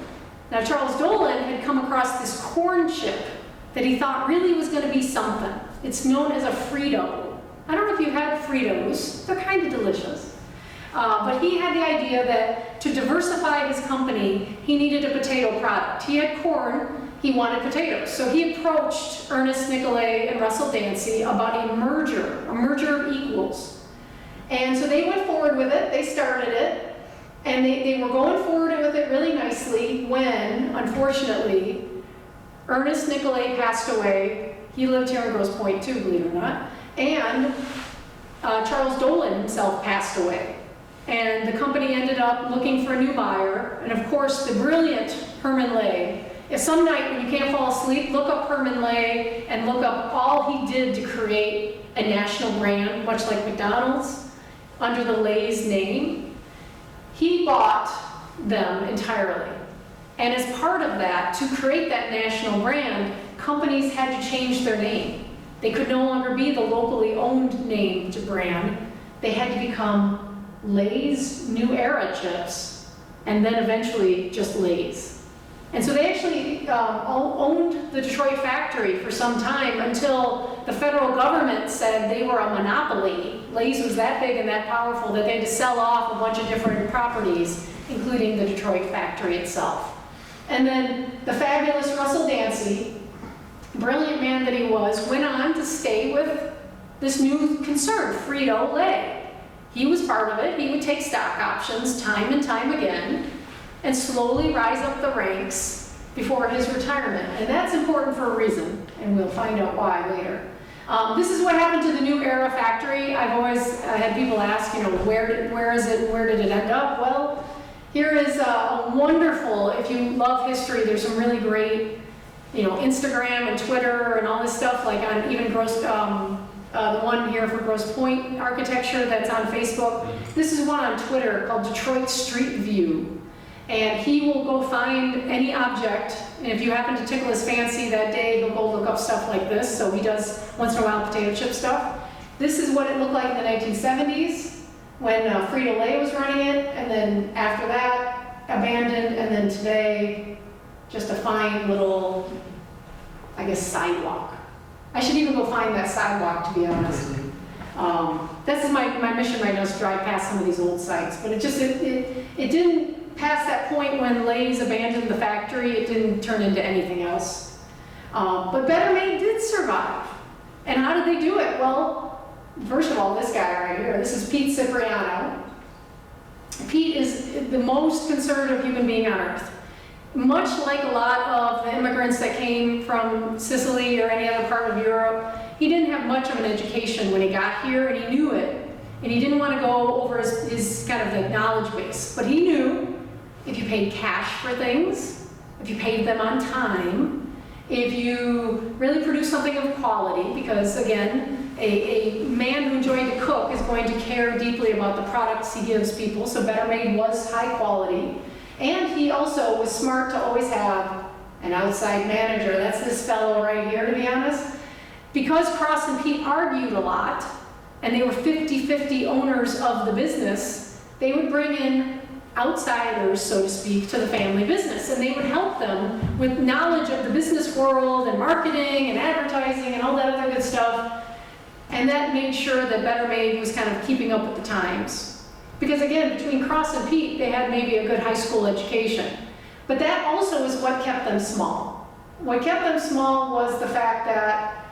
Now, Charles Dolan had come across this corn chip that he thought really was going to be something. It's known as a Frito. I don't know if you had Fritos. They're kind of delicious. But he had the idea that to diversify his company, he needed a potato product. He had corn, he wanted potatoes. So he approached Ernest Nicolay and Russell Dancy about a merger of equals. And so they went forward with it, they started it, and they were going forward with it really nicely when, unfortunately, Ernest Nicolay passed away. He lived here in Grosse Pointe too, believe it or not. And Charles Dolan himself passed away. And the company ended up looking for a new buyer. And of course, the brilliant Herman Lay. If some night when you can't fall asleep, look up Herman Lay and look up all he did to create a national brand, much like McDonald's, under the Lay's name. He bought them entirely. And as part of that, to create that national brand, companies had to change their name. They could no longer be the locally owned name to brand. They had to become Lay's New Era chips, and then eventually just Lay's. And so they actually owned the Detroit factory for some time until the federal government said they were a monopoly. Lay's was that big and that powerful that they had to sell off a bunch of different properties, including the Detroit factory itself. And then the fabulous Russell Dancy, brilliant man that he was, went on to stay with this new concern, Frito-Lay. He was part of it. He would take stock options time and time again and slowly rise up the ranks before his retirement. And that's important for a reason, and we'll find out why later. This is what happened to the New Era factory. I've always had people ask, you know, where is it and where did it end up? Well, here is a wonderful, if you love history, there's some really great, you know, Instagram and Twitter and all this stuff, like on even the one here for Grosse Pointe architecture that's on Facebook. This is one on Twitter called Detroit Street View. And he will go find any object, and if you happen to tickle his fancy that day, he'll go look up stuff like this. So he does, once in a while, potato chip stuff. This is what it looked like in the 1970s when Frito-Lay was running it, and then after that, abandoned, and then today, just a fine little, I guess, sidewalk. I should even go find that sidewalk, to be honest. That's my mission right now, is to drive past some of these old sites. But it didn't pass that point when Lay's abandoned the factory. It didn't turn into anything else. But Better Made did survive. And how did they do it? Well, first of all, this guy right here, this is Pete Cipriano. Pete is the most conservative human being on earth. Much like a lot of the immigrants that came from Sicily or any other part of Europe, he didn't have much of an education when he got here, and he knew it. And he didn't want to go over his kind of like knowledge base. But he knew if you paid cash for things, if you paid them on time, if you really produced something of quality, because again, a man who enjoyed to cook is going to care deeply about the products he gives people, so Better Made was high quality. And he also was smart to always have an outside manager. That's this fellow right here, to be honest. Because Cross and Pete argued a lot, and they were 50-50 owners of the business, they would bring in outsiders, so to speak, to the family business. And they would help them with knowledge of the business world and marketing and advertising and all that other good stuff. And that made sure that Better Made was kind of keeping up with the times. Because again, between Cross and Pete, they had maybe a good high school education. But that also is what kept them small. What kept them small was the fact that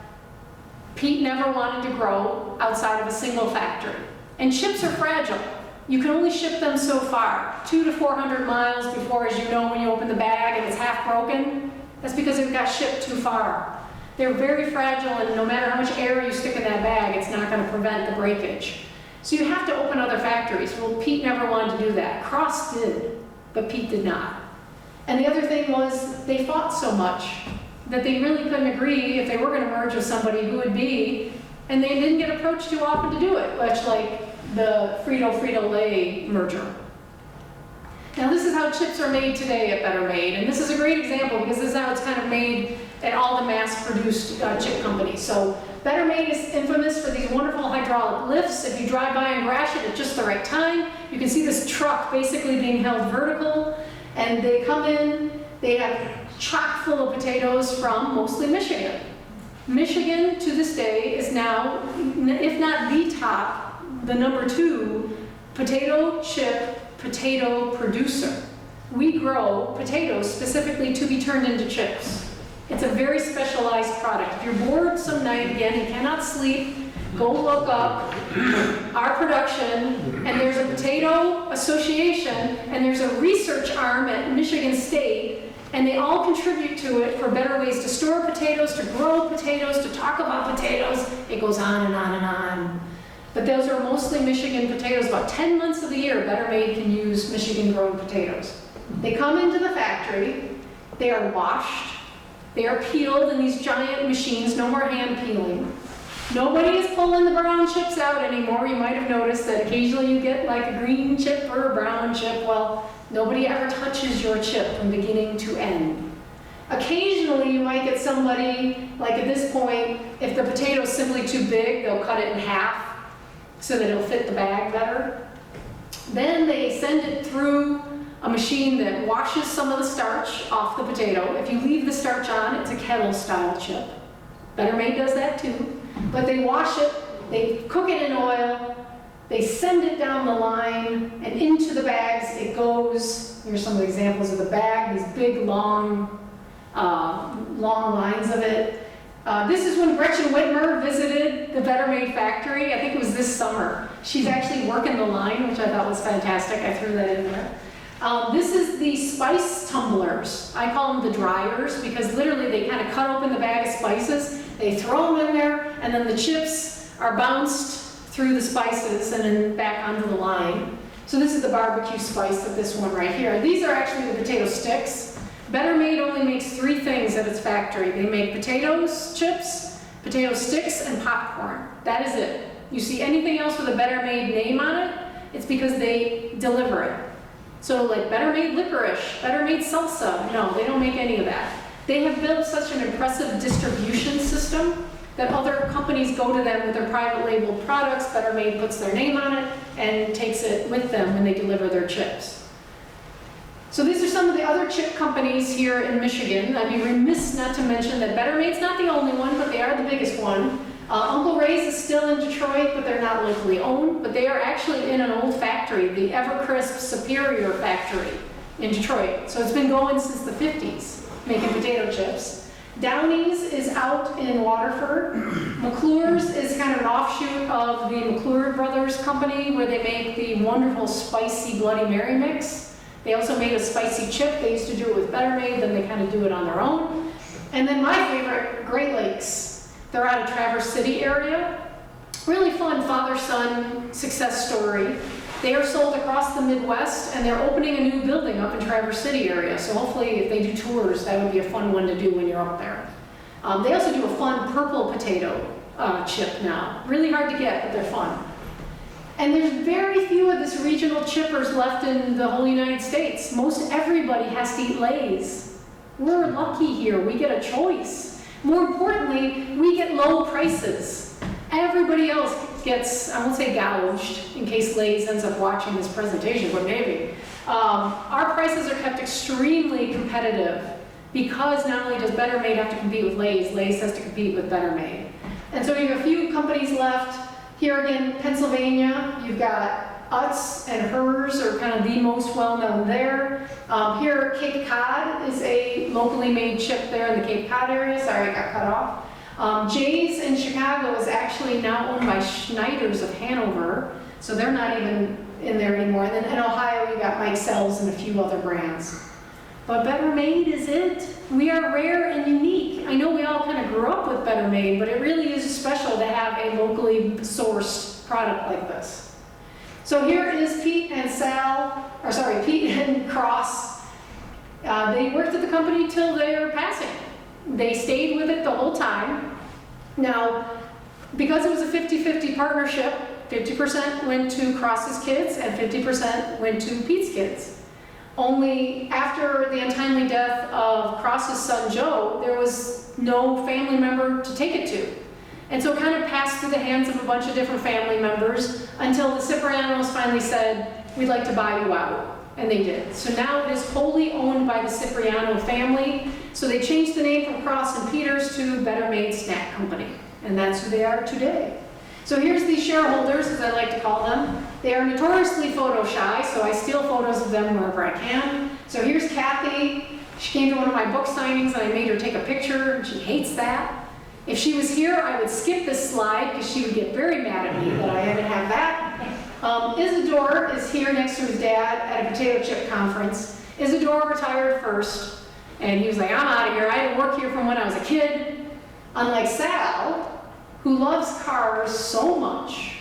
Pete never wanted to grow outside of a single factory. And chips are fragile. You can only ship them so far, 200 to 400 miles before, as you know, when you open the bag and it's half broken, that's because it got shipped too far. They're very fragile, and no matter how much air you stick in that bag, it's not going to prevent the breakage. So you have to open other factories. Well, Pete never wanted to do that. Cross did, but Pete did not. And the other thing was they fought so much that they really couldn't agree if they were going to merge with somebody who would be, and they didn't get approached too often to do it, much like the Frito-Lay merger. Now this is how chips are made today at Better Made, and this is a great example because this is how it's kind of made at all the mass-produced chip companies. So Better Made is infamous for these wonderful hydraulic lifts. If you drive by and crash it at just the right time, you can see this truck basically being held vertical, and they come in, they have chock full of potatoes from mostly Michigan. Michigan, to this day, is now, if not the top, the #2 potato chip potato producer. We grow potatoes specifically to be turned into chips. It's a very specialized product. If you're bored some night, again, you cannot sleep, go look up our production, and there's a potato association, and there's a research arm at Michigan State, and they all contribute to it for better ways to store potatoes, to grow potatoes, to talk about potatoes. It goes on and on and on. But those are mostly Michigan potatoes. About 10 months of the year, Better Made can use Michigan-grown potatoes. They come into the factory, they are washed, they are peeled in these giant machines, no more hand peeling. Nobody is pulling the brown chips out anymore. You might have noticed that occasionally you get like a green chip or a brown chip. Well, nobody ever touches your chip from beginning to end. Occasionally you might get somebody, like at this point, if the potato is simply too big, they'll cut it in half so that it'll fit the bag better. Then they send it through a machine that washes some of the starch off the potato. If you leave the starch on, it's a kettle-style chip. Better Made does that too. But they wash it, they cook it in oil, they send it down the line and into the bags it goes. Here's some of the examples of the bag, these big, long lines of it. This is when Gretchen Whitmer visited the Better Made factory. I think it was this summer. She's actually working the line, which I thought was fantastic. I threw that in there. This is the spice tumblers. I call them the dryers because literally they kind of cut open the bag of spices, they throw them in there, and then the chips are bounced through the spices and then back onto the line. So this is the barbecue spice of this one right here. These are actually the potato sticks. Better Made only makes 3 things at its factory. They make potatoes, chips, potato sticks, and popcorn. That is it. You see anything else with a Better Made name on it, it's because they deliver it. So like Better Made licorice, Better Made salsa, no, they don't make any of that. They have built such an impressive distribution system that other companies go to them with their private labeled products. Better Made puts their name on it and takes it with them when they deliver their chips. So these are some of the other chip companies here in Michigan. I'd be remiss not to mention that Better Made's not the only one, but they are the biggest one. Uncle Ray's is still in Detroit, but they're not locally owned, but they are actually in an old factory, the Everkrisp Superior factory in Detroit. So it's been going since the 50s, making potato chips. Downey's is out in Waterford. McClure's is kind of an offshoot of the McClure Brothers company where they make the wonderful spicy Bloody Mary mix. They also made a spicy chip. They used to do it with Better Made, then they kind of do it on their own. And then my favorite, Great Lakes. They're out of Traverse City area. Really fun father-son success story. They are sold across the Midwest, and they're opening a new building up in Traverse City area. So hopefully if they do tours, that would be a fun one to do when you're up there. They also do a fun purple potato chip now. Really hard to get, but they're fun. And there's very few of this regional chippers left in the whole United States. Most everybody has to eat Lay's. We're lucky here, we get a choice. More importantly, we get low prices. Everybody else gets, I won't say gouged, in case Lay's ends up watching this presentation, but maybe. Our prices are kept extremely competitive because not only does Better Made have to compete with Lay's, Lay's has to compete with Better Made. And so you have a few companies left. Here again, Pennsylvania, you've got Utz and Hers are kind of the most well-known there. Here, Cape Cod is a locally made chip there in the Cape Cod area. Sorry, it got cut off. Jay's in Chicago is actually now owned by Schneider's of Hanover, so they're not even in there anymore. And then in Ohio, you got Mike Sells and a few other brands. But Better Made is it. We are rare and unique. I know we all kind of grew up with Better Made, but it really is special to have a locally sourced product like this. So here is Pete and Pete and Cross. They worked at the company till their passing. They stayed with it the whole time. Now, because it was a 50-50 partnership, 50% went to Cross's kids and 50% went to Pete's kids. Only after the untimely death of Cross's son Joe, there was no family member to take it to. And so it kind of passed through the hands of a bunch of different family members until the Ciprianos finally said, we'd like to buy you out. And they did. So now it is wholly owned by the Cipriano family. So they changed the name from Cross and Peters to Better Made Snack Company. And that's who they are today. So here's the shareholders, as I like to call them. They are notoriously photo shy, so I steal photos of them wherever I can. So here's Kathy. She came to one of my book signings and I made her take a picture, and she hates that. If she was here, I would skip this slide because she would get very mad at me that I had to have that. Isidore is here next to his dad at a potato chip conference. Isidore retired first, and he was like, I'm out of here. I had to work here from when I was a kid. Unlike Sal, who loves cars so much,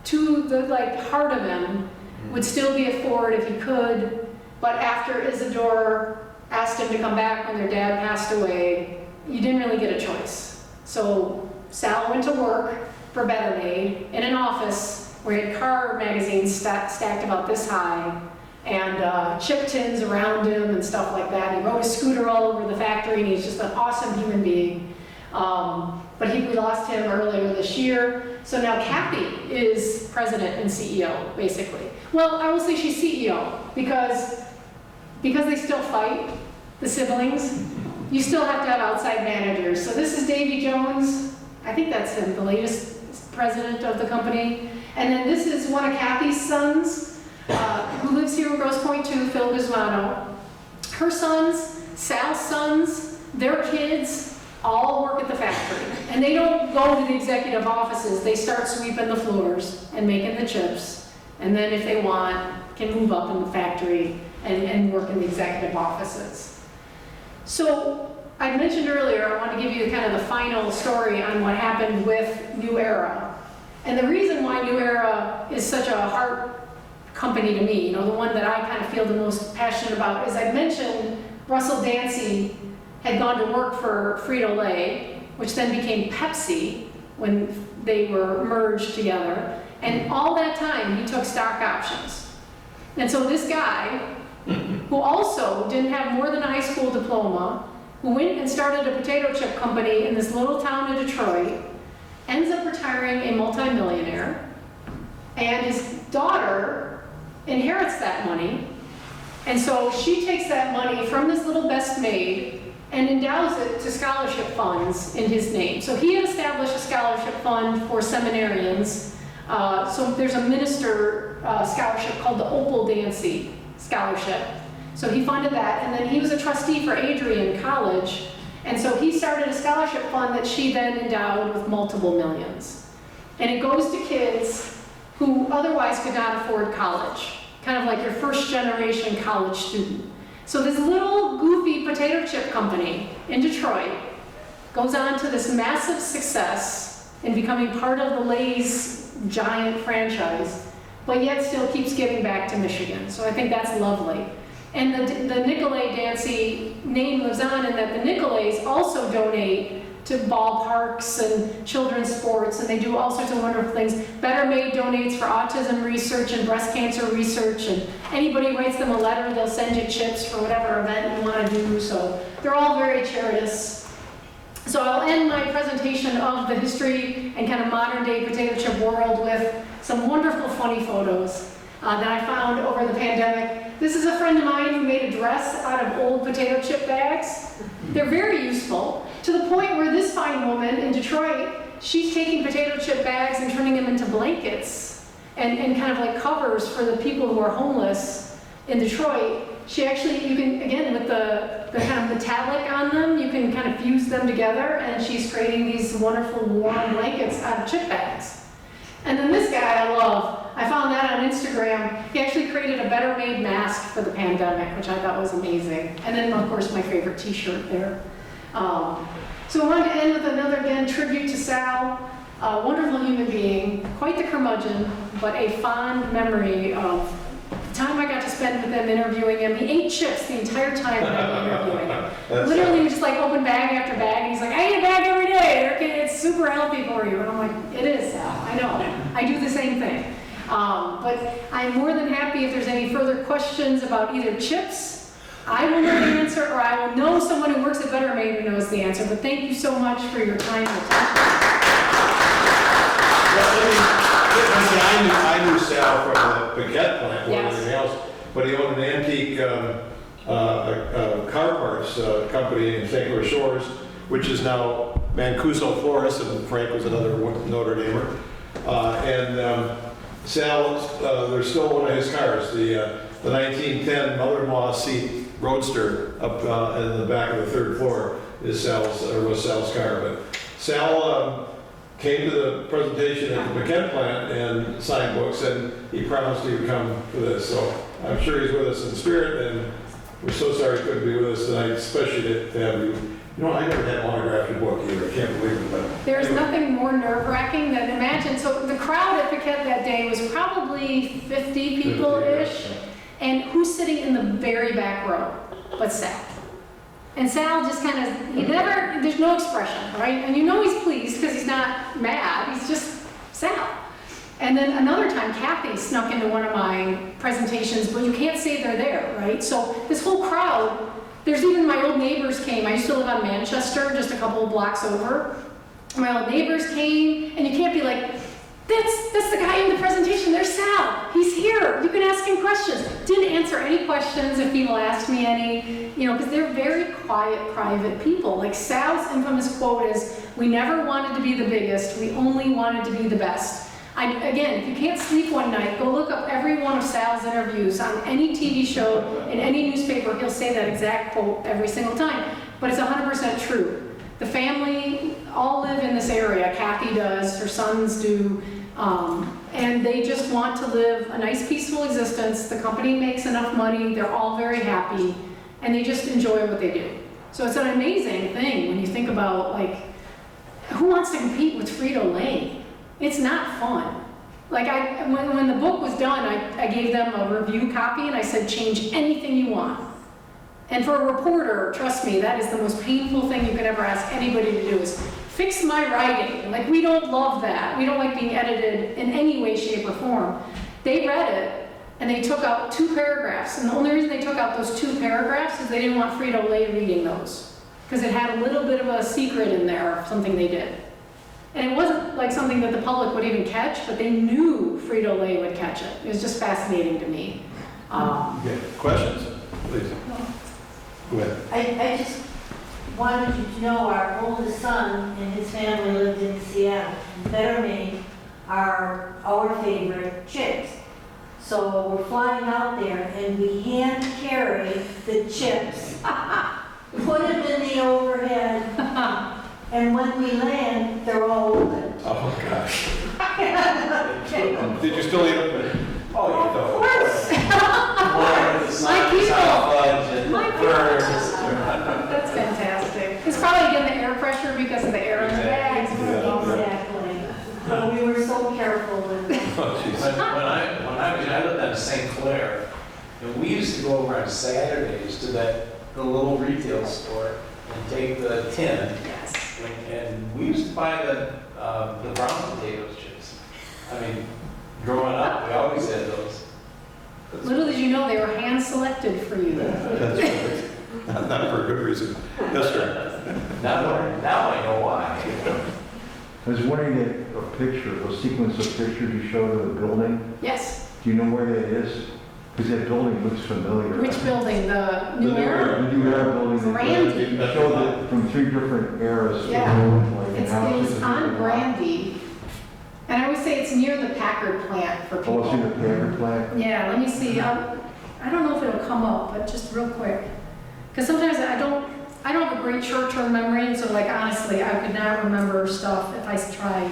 to the heart of him, would still be at Ford if he could, but after Isidore asked him to come back when their dad passed away, you didn't really get a choice. So Sal went to work for Better Made in an office where he had car magazines stacked about this high and chip tins around him and stuff like that. He rode a scooter all over the factory, and he's just an awesome human being. But we lost him earlier this year. So now Kathy is president and CEO, basically. Well, I will say she's CEO because they still fight, the siblings. You still have to have outside managers. So this is Davy Jones. I think that's him, the latest president of the company. And then this is one of Kathy's sons, who lives here in Grosse Pointe too, Phil Guzmano. Her sons, Sal's sons, their kids, all work at the factory. And they don't go to the executive offices. They start sweeping the floors and making the chips. And then if they want, can move up in the factory and work in the executive offices. So I mentioned earlier, I want to give you kind of the final story on what happened with New Era. And the reason why New Era is such a heart company to me, the one that I kind of feel the most passionate about, is I mentioned Russell Dancy had gone to work for Frito-Lay, which then became Pepsi when they were merged together. And all that time, he took stock options. And so this guy, who also didn't have more than a high school diploma, who went and started a potato chip company in this little town of Detroit, ends up retiring a multimillionaire, and his daughter inherits that money And so she takes that money from this little best maid and endows it to scholarship funds in his name. So he had established a scholarship fund for seminarians. So there's a minister scholarship called the Opal Dancy Scholarship. So he funded that, and then he was a trustee for Adrian College, and so he started a scholarship fund that she then endowed with multiple millions. And it goes to kids who otherwise could not afford college, kind of like your first generation college student. So this little goofy potato chip company in Detroit goes on to this massive success in becoming part of the Lay's giant franchise, but yet still keeps giving back to Michigan. So I think that's lovely. And the Nicolay Dancy name lives on in that the Nicolays also donate to ballparks and children's sports, and they do all sorts of wonderful things. Better Made donates for autism research and breast cancer research, and anybody writes them a letter, they'll send you chips for whatever event you want to do. So they're all very charitous. So I'll end my presentation of the history and kind of modern day potato chip world with some wonderful funny photos that I found over the pandemic. This is a friend of mine who made a dress out of old potato chip bags. They're very useful, to the point where this fine woman in Detroit, she's taking potato chip bags and turning them into blankets and kind of like covers for the people who are homeless in Detroit. She actually, you can, again, with the kind of metallic on them, you can kind of fuse them together, and she's creating these wonderful warm blankets out of chip bags. And then this guy I love. I found that on Instagram. He actually created a Better Made mask for the pandemic, which I thought was amazing. And then, of course, my favorite t-shirt there. So I wanted to end with another, again, tribute to Sal. A wonderful human being, quite the curmudgeon, but a fond memory of the time I got to spend with him interviewing him. He ate chips the entire time that I was interviewing him. Literally, we just like open bag after bag, and he's like, I eat a bag every day. Okay, it's super healthy for you. And I'm like, it is, Sal. I know. I do the same thing. But I'm more than happy if there's any further questions about either chips. I will know the answer, or I will know someone who works at Better Made who knows the answer. But thank you so much for your time and attention. I knew Sal from the Bicknell plant more than Yes. anything else, but he owned an antique car parts company in St. Louis Shores, which is now Mancuso Florist, and Frank was another Notre Damer. Sal, there's still one of his cars, the 1910 mother-in-law seat Roadster up in the back of the third floor was Sal's car. But Sal came to the presentation at the Bicknell plant and signed books, and he promised he would come for this. So I'm sure he's with us in spirit, and we're so sorry he couldn't be with us tonight, especially to have you. You know, I never had an autographed book either. I can't believe it. But There's anyway. Nothing more nerve-wracking than imagine. So the crowd at Bicknell that day was probably 50 people-ish. And who's sitting in the very back row but Sal? And Sal just kind of, there's no expression, right? And you know he's pleased because he's not mad, he's just Sal. And then another time, Kathy snuck into one of my presentations, but you can't say they're there, right? So this whole crowd, there's even my old neighbors came. I used to live on Manchester, just a couple of blocks over. My old neighbors came, and you can't be like, that's the guy in the presentation, there's Sal, he's here, you can ask him questions. Didn't answer any questions if people asked me any, because they're very quiet, private people. Like Sal's infamous quote is, we never wanted to be the biggest, we only wanted to be the best. Again, if you can't sleep one night, go look up every one of Sal's interviews on any TV show, in any newspaper, he'll say that exact quote every single time. But it's 100% true. The family all live in this area. Kathy does, her sons do. And they just want to live a nice, peaceful existence. The company makes enough money, they're all very happy, and they just enjoy what they do. So it's an amazing thing when you think about, like, who wants to compete with Frito-Lay? It's not fun. Like, when the book was done, I gave them a review copy, and I said, change anything you want. And for a reporter, trust me, that is the most painful thing you could ever ask anybody to do, is fix my writing. Like, we don't love that. We don't like being edited in any way, shape, or form. They read it, and they took out 2 paragraphs. And the only reason they took out those 2 paragraphs is they didn't want Frito-Lay reading those, because it had a little bit of a secret in there of something they did. And it wasn't like something that the public would even catch, but they knew Frito-Lay would catch it. It was just fascinating to me. Okay, questions? Please. Go ahead. I just wanted you to know our oldest son and his family lived in Seattle. Better Made are our favorite chips. So we're flying out there and we hand carry the chips, put them in the overhead, and when we land, they're all open. Oh, gosh. Did you still eat them? Oh, of course. My people. That's fantastic. It's probably getting the air pressure because of the air in the bags. Exactly. But we were so careful with them. Oh, jeez. I lived in St. Clair, and we used to go over on Saturdays to the little retail store and take the tin, Yes. and we used to buy the brown potatoes chips. I mean, growing up, we always had those. Little did you know they were hand selected for you. That's right. Not for a good reason. Yes, sir. Now I know why. I was wondering that a picture, a sequence of pictures you showed of the building, Yes. do you know where that is? Because that building looks familiar. Which building? The New New Era? Era. The new era building. Brandy. You showed it from 3 different eras. Yeah. Like It's houses on and- Brandy. And I always say it's near the Packard plant for Oh, it's in the people. Packard plant? Yeah, let me see. I don't know if it'll come up, but just real quick. Because sometimes I don't have a great short-term memory, and so like honestly, I could not remember stuff if I tried.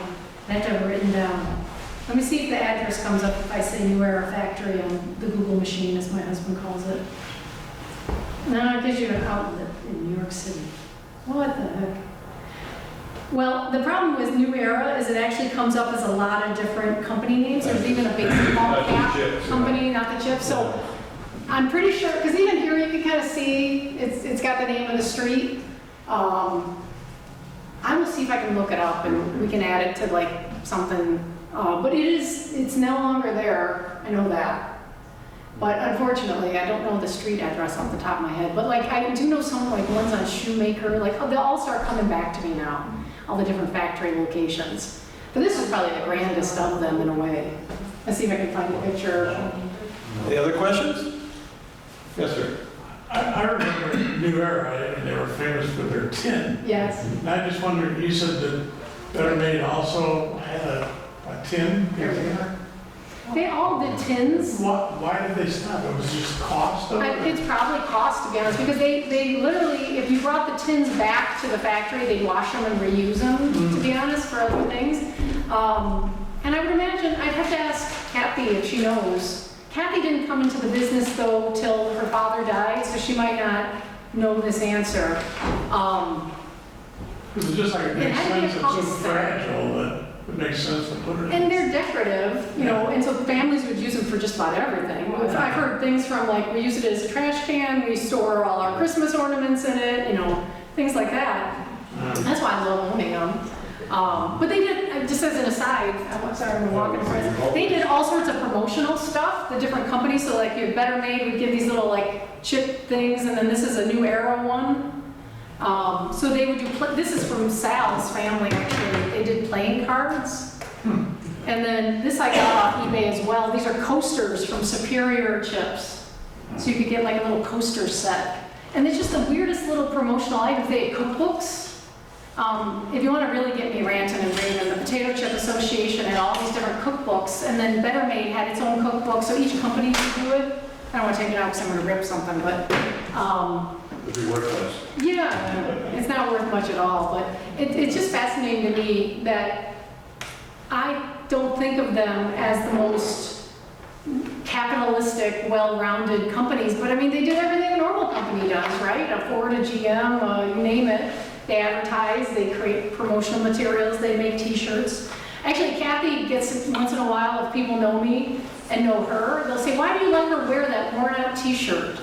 I have to have it written down. Let me see if the address comes up if I say New Era Factory on the Google machine, as my husband calls it. No, it gives you an outlet in New York City. What the heck? Well, the problem with New Era is it actually comes up as a lot of different company names. There's even a big small Not the cap chips, company, not the chips. So I'm pretty sure, because even here you can kind of see it's got the name of the street. I will see if I can look it up and we can add it to like something. But it's no longer there. I know that. But unfortunately, I don't know the street address off the top of my head. But like I do know some like ones on Shoemaker. Like they'll all start coming back to me now. All the different factory locations. But this is probably the grandest of them in a way. Let's see if I can find a picture. Any other questions? Yes, sir. I remember New Era, and they were famous for their tin. Yes. And I just wondered, you said that Better Made also had a tin? There we are. They all did tins. Why did they stop? It was just cost of it? It's probably cost, to be honest, because they literally, if you brought the tins back to the factory, they'd wash them and reuse them, to be honest, for other things. And I would imagine, I'd have to ask Kathy if she knows. Kathy didn't come into the business, though, till her father died, so she might not know this answer. Because it's just like it makes had to be a sense, it's so cost center. fragile that it makes sense to put it in. And they're decorative, and so families would use them for just about everything. I've heard things from like, we use it as a trash can, we store all our Christmas ornaments in it, things like that. That's why I love owning them. But they did, just as an aside, I'm sorry, I'm walking friends. They did all sorts of promotional stuff, the different companies. So like your Better Made would give these little like chip things, and then this is a New Era one. So they would do, this is from Sal's family actually. They did playing cards. And then this I got off eBay as well. These are coasters from Superior Chips. So you could get like a little coaster set. And it's just the weirdest little promotional items. They had cookbooks. If you want to really get me ranting and raving, the Potato Chip Association had all these different cookbooks, and then Better Made had its own cookbook, so each company could do it. I don't want to take it out because I'm going to rip something, but It'd be worthless. yeah, it's not worth much at all. But it's just fascinating to me that I don't think of them as the most capitalistic, well-rounded companies, but I mean, they did everything a normal company does, right? A Ford, a GM, you name it. They advertise, they create promotional materials, they make t-shirts. Actually, Kathy gets, once in a while, if people know me and know her, they'll say, why do you let her wear that worn out t-shirt?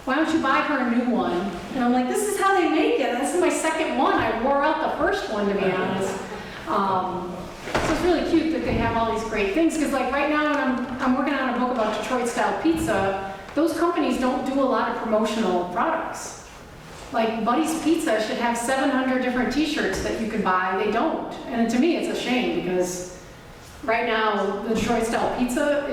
Why don't you buy her a new one? And I'm like, this is how they make it. This is my second one. I wore out the first one, to be honest. So it's really cute that they have all these great things, because like right now, when I'm working on a book about Detroit-style pizza, those companies don't do a lot of promotional products. Like Buddy's Pizza should have 700 different t-shirts that you could buy. They don't. And to me, it's a shame because Right now, the Detroit style pizza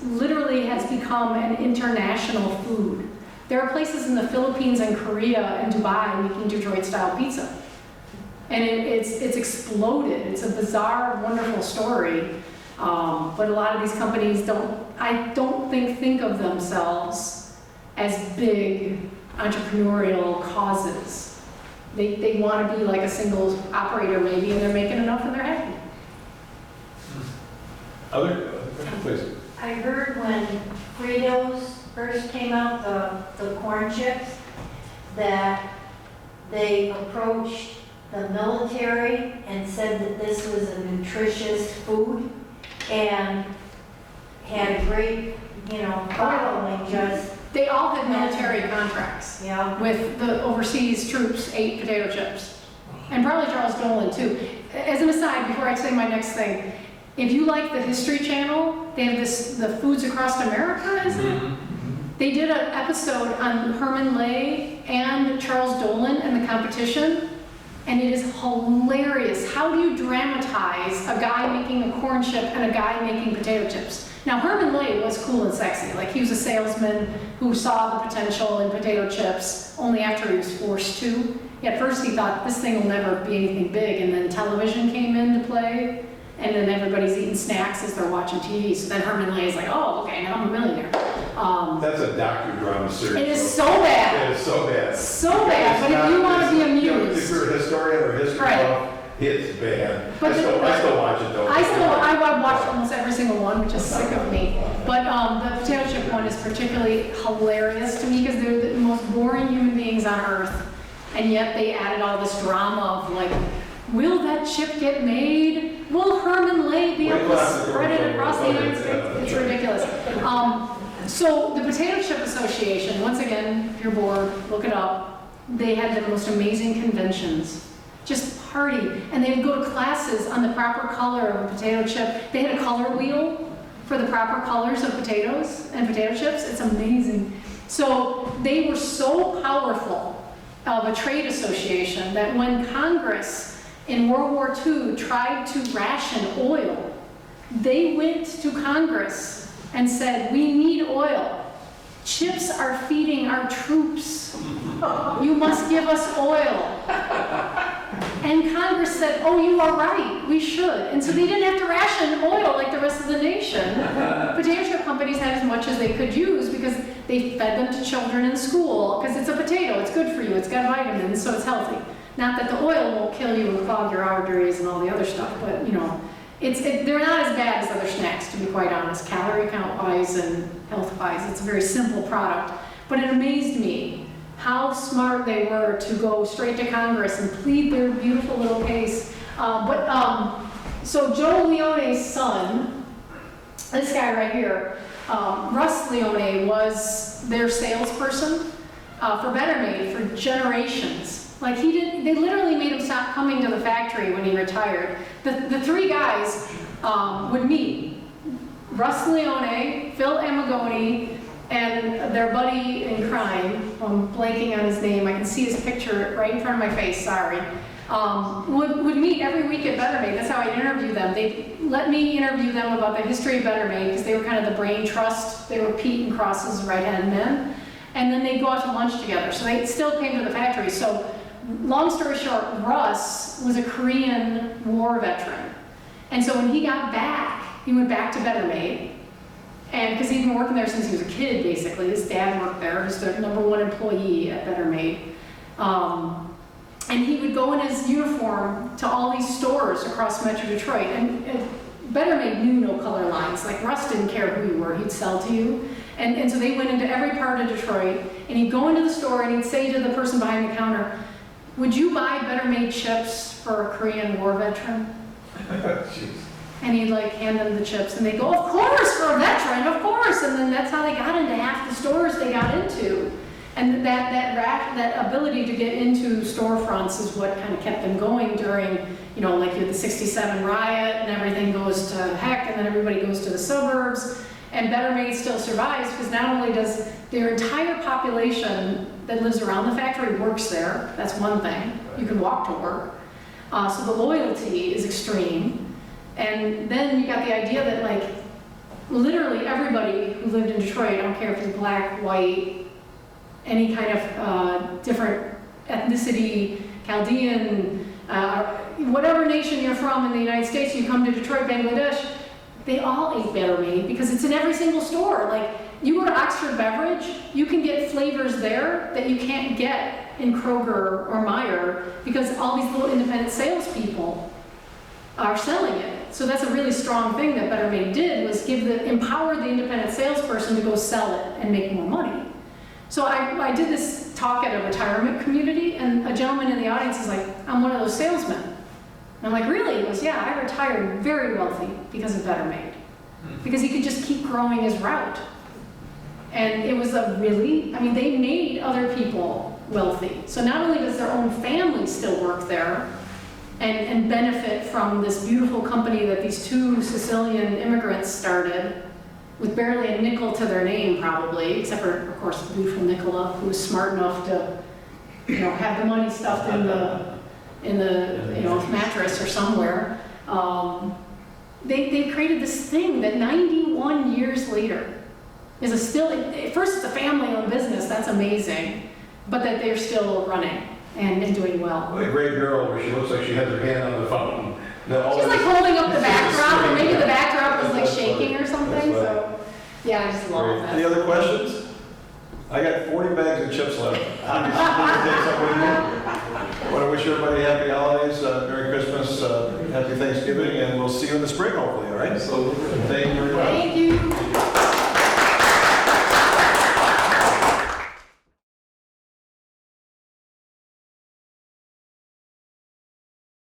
literally has become an international food. There are places in the Philippines and Korea and Dubai making Detroit style pizza. And it's exploded. It's a bizarre, wonderful story. But a lot of these companies I don't think of themselves as big entrepreneurial causes. They want to be like a single operator maybe, and they're making enough and they're happy. Other, please. I heard when Fritos first came out, the corn chips, that they approached the military and said that this was a nutritious food and had a great, following just, They all had military contracts yeah. with the overseas troops, ate potato chips. And probably Charles Dolan too. As an aside, before I say my next thing, if you like the History Channel, they have the Foods Across America, isn't it? They did an episode on Herman Lay and Charles Dolan and the competition, and it is hilarious. How do you dramatize a guy making a corn chip and a guy making potato chips? Now, Herman Lay was cool and sexy. Like, he was a salesman who saw the potential in potato chips only after he was forced to. At first, he thought this thing will never be anything big, and then television came into play, and then everybody's eating snacks as they're watching TV. So then Herman Lay is like, oh, okay, now I'm a millionaire. That's a docudrama series. It is so bad. It is so bad. So bad, but if you want to be amused. If you're a historian or history Right. buff, it's bad. But I still watch it though. I watched almost every single one, which is sick of me. But the potato chip one is particularly hilarious to me because they're the most boring human beings on earth. And yet they added all this drama of like, will that chip get made? Will Herman Lay be able to spread it across the United States? It's ridiculous. So the Potato Chip Association, once again, if you're bored, look it up. They had the most amazing conventions. Just party. And they would go to classes on the proper color of a potato chip. They had a color wheel for the proper colors of potatoes and potato chips. It's amazing. So they were so powerful of a trade association that when Congress in World War II tried to ration oil, they went to Congress and said, we need oil. Chips are feeding our troops. You must give us oil. And Congress said, oh, you are right, we should. And so they didn't have to ration oil like the rest of the nation. Potato chip companies had as much as they could use because they fed them to children in school, because it's a potato, it's good for you, it's got vitamins, so it's healthy. Not that the oil won't kill you and clog your arteries and all the other stuff, but they're not as bad as other snacks, to be quite honest, calorie count-wise and health-wise. It's a very simple product. But it amazed me how smart they were to go straight to Congress and plead their beautiful little case. So Joe Leone's son, this guy right here, Russ Leone, was their salesperson for Better Made for generations. Like they literally made him stop coming to the factory when he retired. The three guys would meet. Russ Leone, Phil Amagoni, and their buddy in crime, I'm blanking on his name, I can see his picture right in front of my face, sorry, would meet every week at Better Made. That's how I interview them. They let me interview them about the history of Better Made because they were kind of the brain trust. They were Pete and Cross's right-hand men. And then they'd go out to lunch together. So they still came to the factory. So long story short, Russ was a Korean War veteran. And so when he got back, he went back to Better Made. And because he'd been working there since he was a kid, basically. His dad worked there. He was the #1 employee at Better Made. And he would go in his uniform to all these stores across Metro Detroit. And Better Made knew no color lines. Like, Russ didn't care who you were. He'd sell to you. And so they went into every part of Detroit. And he'd go into the store and he'd say to the person behind the counter, would you buy Better Made chips for a Korean War veteran? Jeez. And he'd like hand them the chips and they go, of course, for a veteran, of course. And then that's how they got into half the stores they got into. And that ability to get into storefronts is what kind of kept them going during, like the '67 riot and everything goes to heck and then everybody goes to the suburbs. And Better Made still survives because not only does their entire population that lives around the factory works there, that's one thing. You can walk to work. So the loyalty is extreme. And then you got the idea that like, literally everybody who lived in Detroit, I don't care if you're black, white, any kind of different ethnicity, Chaldean, whatever nation you're from in the United States, you come to Detroit, Bangladesh, they all ate Better Made because it's in every single store. Like, you go to Oxford Beverage, you can get flavors there that you can't get in Kroger or Meijer because all these little independent salespeople are selling it. So that's a really strong thing that Better Made did, was empower the independent salesperson to go sell it and make more money. So I did this talk at a retirement community, and a gentleman in the audience is like, I'm one of those salesmen. And I'm like, really? He goes, yeah, I retired very wealthy because of Better Made. Because he could just keep growing his route. And it was they made other people wealthy. So not only does their own family still work there and benefit from this beautiful company that these two Sicilian immigrants started, with barely a nickel to their name probably, except for, of course, the beautiful Nicola, who was smart enough to, have the money stuffed in the mattress or somewhere. They created this thing that 91 years later is at first it's a family-owned business, that's amazing, but that they're still running and doing well. What a great girl, where she looks like she has her hand on the phone. She's like holding up the backdrop, or maybe the backdrop was like shaking or something, so, yeah, I just love Any that. other questions? I got 40 bags of chips left. I'm just going to take some with you. I want to wish everybody happy holidays, Merry Christmas, Happy Thanksgiving, and we'll see you in the spring, hopefully, all right? Absolutely. Thank you very much. Thank you.